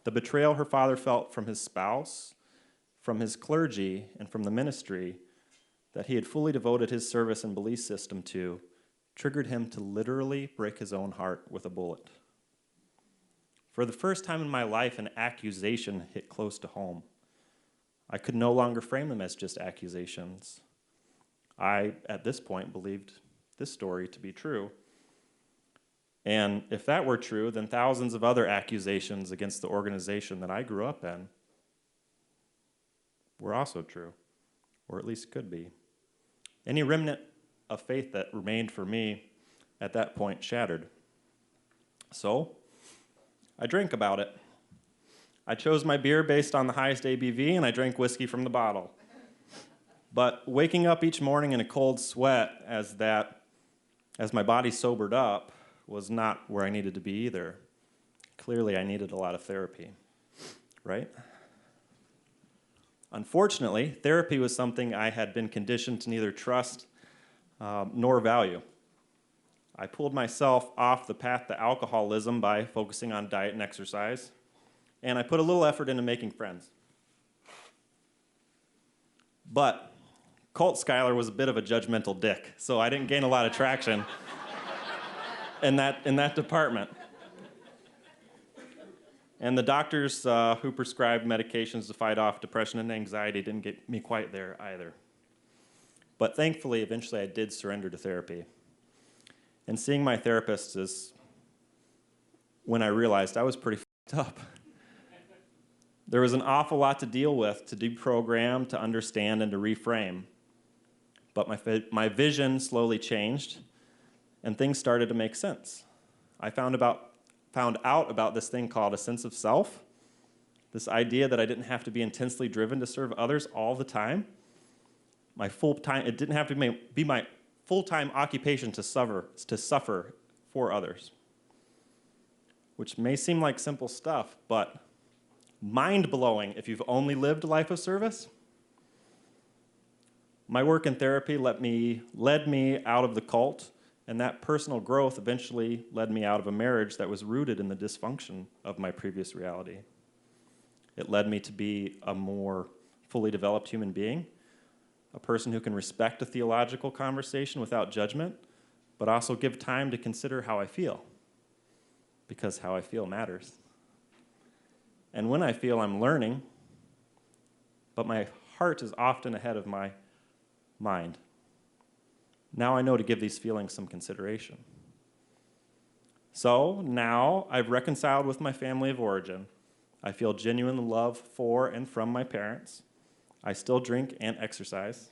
the betrayal her father felt from his spouse, from his clergy, and from the ministry that he had fully devoted his service and belief system to, triggered him to literally break his own heart with a bullet. For the first time in my life, an accusation hit close to home. I could no longer frame them as just accusations. I, at this point, believed this story to be true. And if that were true, then thousands of other accusations against the organization that I grew up in were also true, or at least could be. Any remnant of faith that remained for me at that point shattered. So I drank about it. I chose my beer based on the highest ABV, and I drank whiskey from the bottle. But waking up each morning in a cold sweat as my body sobered up was not where I needed to be either. Clearly, I needed a lot of therapy, right? Unfortunately, therapy was something I had been conditioned to neither trust nor value. I pulled myself off the path to alcoholism by focusing on diet and exercise, and I put a little effort into making friends. But Cult Skylar was a bit of a judgmental dick, so I didn't gain a lot of traction in that department. And the doctors who prescribed medications to fight off depression and anxiety didn't get me quite there either. But thankfully, eventually I did surrender to therapy. And seeing my therapist is when I realized I was pretty fucked up. There was an awful lot to deal with, to deprogram, to understand, and to reframe. But my vision slowly changed, and things started to make sense. I found out about this thing called a sense of self, this idea that I didn't have to be intensely driven to serve others all the time. It didn't have to be my full-time occupation to suffer for others. Which may seem like simple stuff, but mind-blowing if you've only lived a life of service. My work in therapy led me out of the cult, and that personal growth eventually led me out of a marriage that was rooted in the dysfunction of my previous reality. It led me to be a more fully developed human being, a person who can respect a theological conversation without judgment, but also give time to consider how I feel, because how I feel matters. And when I feel, I'm learning, but my heart is often ahead of my mind. Now I know to give these feelings some consideration. So now I've reconciled with my family of origin. I feel genuine love for and from my parents. I still drink and exercise,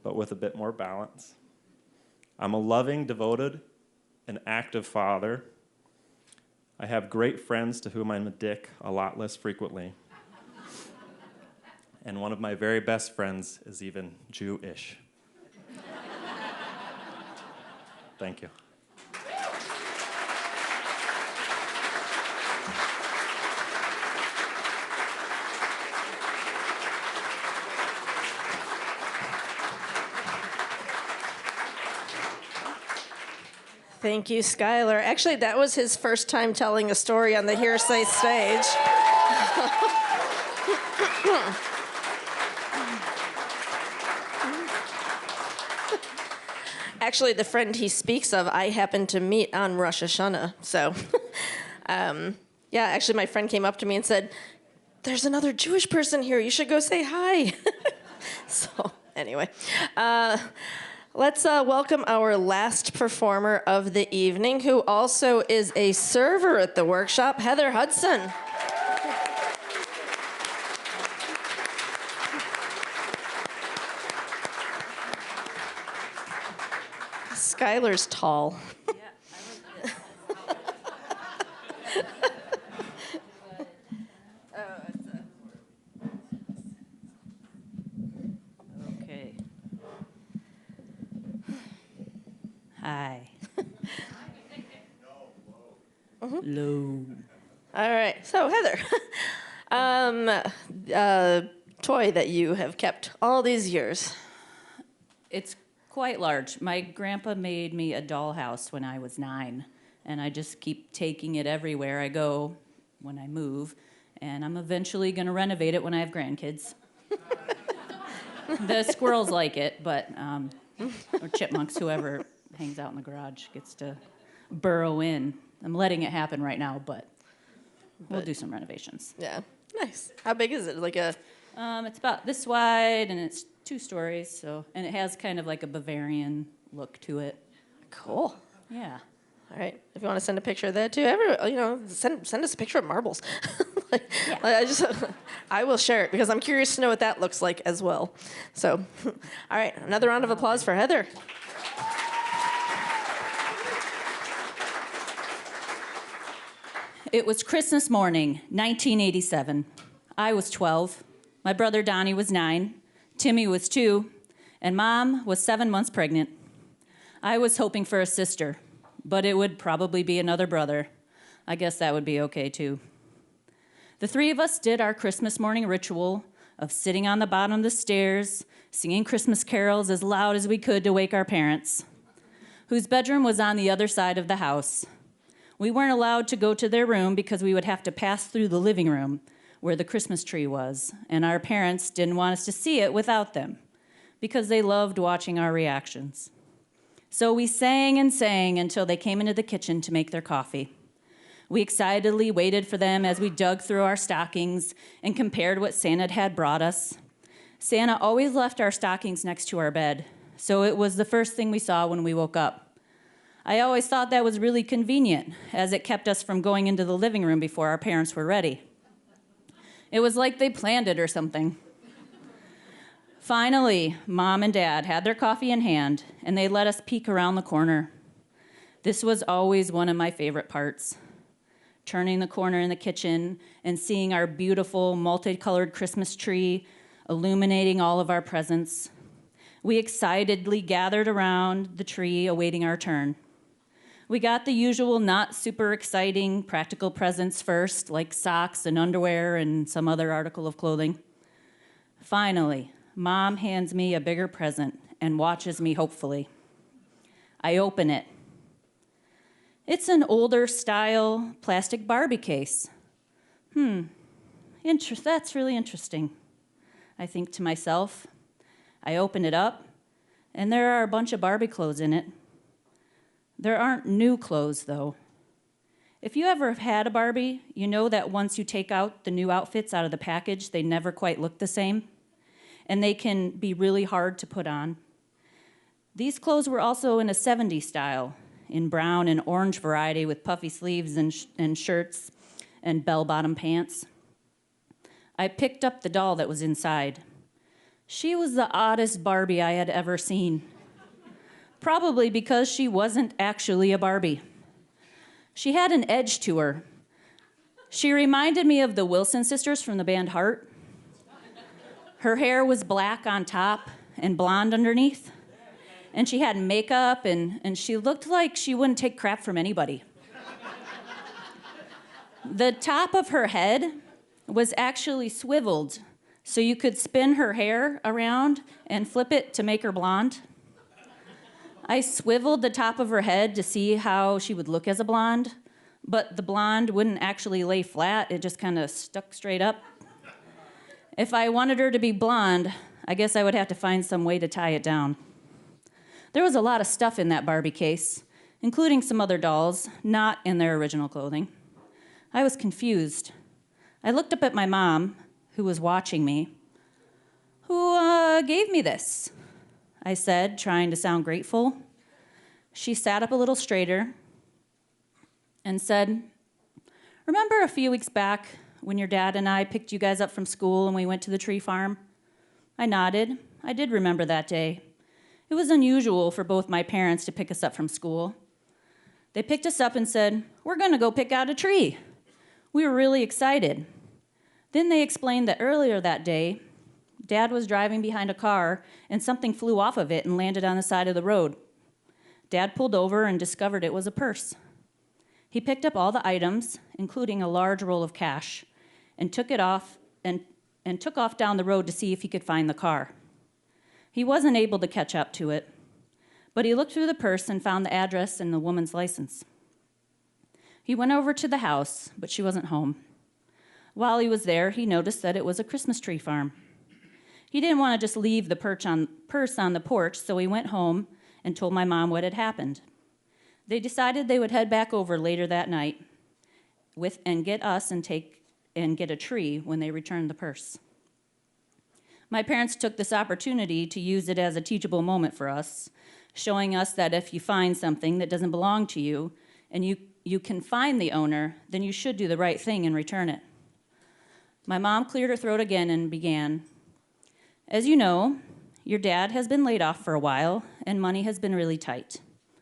but with a bit more balance. I'm a loving, devoted, and active father. I have great friends to whom I'm a dick a lot less frequently. And one of my very best friends is even Jewish. Thank you. Thank you, Skylar. Actually, that was his first time telling a story on the Hearsay stage. Actually, the friend he speaks of, I happened to meet on Rosh Hashanah. So, yeah, actually, my friend came up to me and said, "There's another Jewish person here. You should go say hi." So, anyway. Let's welcome our last performer of the evening, who also is a server at the workshop, Heather Hudson. Skylar's tall. Okay. Hi. Low. All right, so Heather, toy that you have kept all these years. It's quite large. My grandpa made me a dollhouse when I was 9, and I just keep taking it everywhere I go when I move, and I'm eventually going to renovate it when I have grandkids. The squirrels like it, but or chipmunks, whoever hangs out in the garage gets to burrow in. I'm letting it happen right now, but we'll do some renovations. Yeah, nice. How big is it? Like a... It's about this wide, and it's 2 stories, so, and it has kind of like a Bavarian look to it. Cool. Yeah. All right. If you want to send a picture of that too, send us a picture of marbles. I will share it because I'm curious to know what that looks like as well. So, all right, another round of applause for Heather. It was Christmas morning, 1987. I was 12. My brother Donnie was 9. Timmy was 2. And Mom was 7 months pregnant. I was hoping for a sister, but it would probably be another brother. I guess that would be okay, too. The 3 of us did our Christmas morning ritual of sitting on the bottom of the stairs, singing Christmas carols as loud as we could to wake our parents, whose bedroom was on the other side of the house. We weren't allowed to go to their room because we would have to pass through the living room where the Christmas tree was, and our parents didn't want us to see it without them because they loved watching our reactions. So we sang and sang until they came into the kitchen to make their coffee. We excitedly waited for them as we dug through our stockings and compared what Santa had brought us. Santa always left our stockings next to our bed, so it was the first thing we saw when we woke up. I always thought that was really convenient, as it kept us from going into the living room before our parents were ready. It was like they planned it or something. Finally, Mom and Dad had their coffee in hand, and they let us peek around the corner. This was always one of my favorite parts. Turning the corner in the kitchen and seeing our beautiful multicolored Christmas tree illuminating all of our presents. We excitedly gathered around the tree awaiting our turn. We got the usual not super exciting practical presents first, like socks and underwear and some other article of clothing. Finally, Mom hands me a bigger present and watches me hopefully. I open it. It's an older style plastic Barbie case. That's really interesting, I think to myself. I open it up, and there are a bunch of Barbie clothes in it. There aren't new clothes, though. If you ever have had a Barbie, you know that once you take out the new outfits out of the package, they never quite look the same, and they can be really hard to put on. These clothes were also in a 70s style, in brown and orange variety with puffy sleeves and shirts and bell-bottom pants. I picked up the doll that was inside. She was the oddest Barbie I had ever seen. Probably because she wasn't actually a Barbie. She had an edge to her. She reminded me of the Wilson sisters from the band Heart. Her hair was black on top and blonde underneath. And she had makeup, and she looked like she wouldn't take crap from anybody. The top of her head was actually swiveled, so you could spin her hair around and flip it to make her blonde. I swiveled the top of her head to see how she would look as a blonde, but the blonde wouldn't actually lay flat, it just kind of stuck straight up. If I wanted her to be blonde, I guess I would have to find some way to tie it down. There was a lot of stuff in that Barbie case, including some other dolls, not in their original clothing. I was confused. I looked up at my mom, who was watching me. Who gave me this? I said, trying to sound grateful. She sat up a little straighter and said, "Remember a few weeks back when your dad and I picked you guys up from school and we went to the tree farm?" I nodded. I did remember that day. It was unusual for both my parents to pick us up from school. They picked us up and said, "We're going to go pick out a tree." We were really excited. Then they explained that earlier that day, Dad was driving behind a car and something flew off of it and landed on the side of the road. Dad pulled over and discovered it was a purse. He picked up all the items, including a large roll of cash, and took it off and took off down the road to see if he could find the car. He wasn't able to catch up to it, but he looked through the purse and found the address and the woman's license. He went over to the house, but she wasn't home. While he was there, he noticed that it was a Christmas tree farm. He didn't want to just leave the purse on the porch, so he went home and told my mom what had happened. They decided they would head back over later that night and get us and get a tree when they returned the purse. My parents took this opportunity to use it as a teachable moment for us, showing us that if you find something that doesn't belong to you and you can find the owner, then you should do the right thing and return it. My mom cleared her throat again and began, "As you know, your dad has been laid off for a while, and money has been really tight.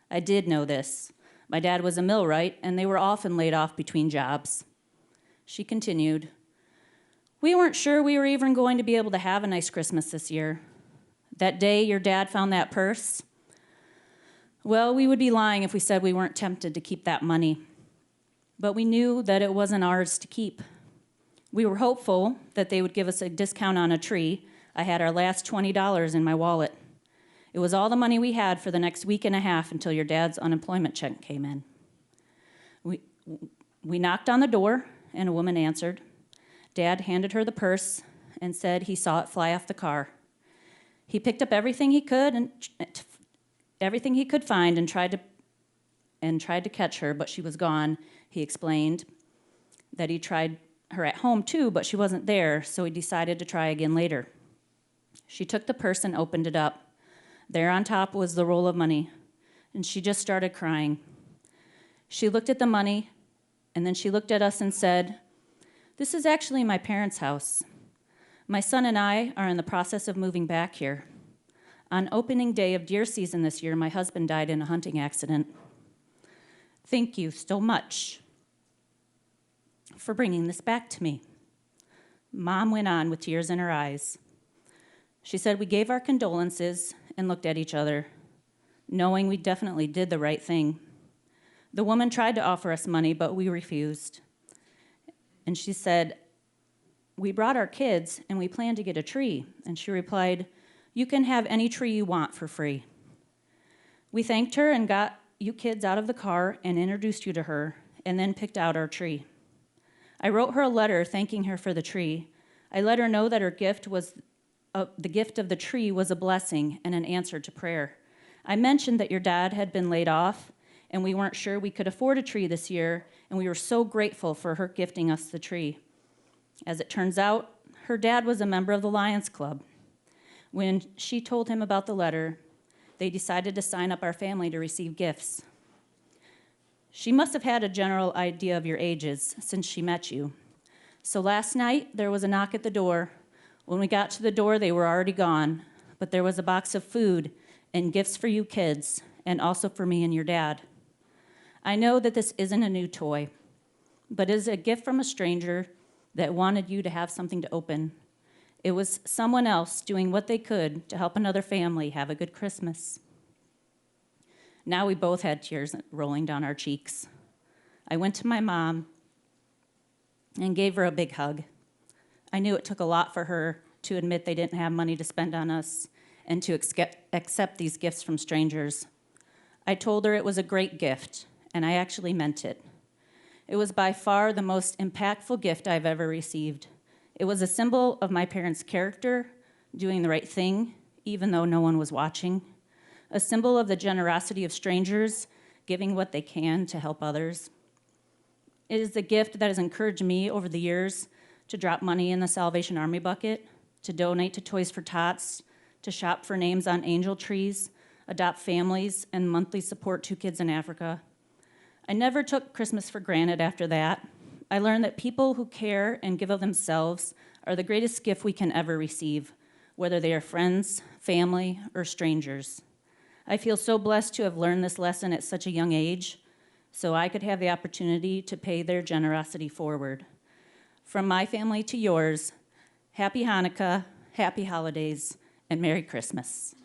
I did know this. My dad was a millwright, and they were often laid off between jobs." She continued, "We weren't sure we were even going to be able to have a nice Christmas this year. That day your dad found that purse, well, we would be lying if we said we weren't tempted to keep that money. But we knew that it wasn't ours to keep. We were hopeful that they would give us a discount on a tree. I had our last $20 in my wallet. It was all the money we had for the next week and a half until your dad's unemployment check came in. We knocked on the door, and a woman answered. Dad handed her the purse and said he saw it fly off the car. He picked up everything he could find and tried to catch her, but she was gone. He explained that he tried her at home too, but she wasn't there, so he decided to try again later. She took the purse and opened it up. There on top was the roll of money, and she just started crying. She looked at the money, and then she looked at us and said, "This is actually my parents' house. My son and I are in the process of moving back here. On opening day of deer season this year, my husband died in a hunting accident. Thank you so much for bringing this back to me." Mom went on with tears in her eyes. She said, "We gave our condolences and looked at each other, knowing we definitely did the right thing. The woman tried to offer us money, but we refused. And she said, "We brought our kids and we plan to get a tree." And she replied, "You can have any tree you want for free." We thanked her and got you kids out of the car and introduced you to her, and then picked out our tree. I wrote her a letter thanking her for the tree. I let her know that her gift was the gift of the tree was a blessing and an answer to prayer. I mentioned that your dad had been laid off, and we weren't sure we could afford a tree this year, and we were so grateful for her gifting us the tree. As it turns out, her dad was a member of the Lions Club. When she told him about the letter, they decided to sign up our family to receive gifts. She must have had a general idea of your ages since she met you. So last night, there was a knock at the door. When we got to the door, they were already gone, but there was a box of food and gifts for you kids, and also for me and your dad. I know that this isn't a new toy, but it is a gift from a stranger that wanted you to have something to open. It was someone else doing what they could to help another family have a good Christmas. Now we both had tears rolling down our cheeks. I went to my mom and gave her a big hug. I knew it took a lot for her to admit they didn't have money to spend on us and to accept these gifts from strangers. I told her it was a great gift, and I actually meant it. It was by far the most impactful gift I've ever received. It was a symbol of my parents' character, doing the right thing, even though no one was watching. A symbol of the generosity of strangers, giving what they can to help others. It is the gift that has encouraged me over the years to drop money in the Salvation Army bucket, to donate to Toys for Tots, to shop for names on angel trees, adopt families, and monthly support 2 kids in Africa. I never took Christmas for granted after that. I learned that people who care and give of themselves are the greatest gift we can ever receive, whether they are friends, family, or strangers. I feel so blessed to have learned this lesson at such a young age, so I could have the opportunity to pay their generosity forward. From my family to yours, Happy Hanukkah, Happy Holidays, and Merry Christmas.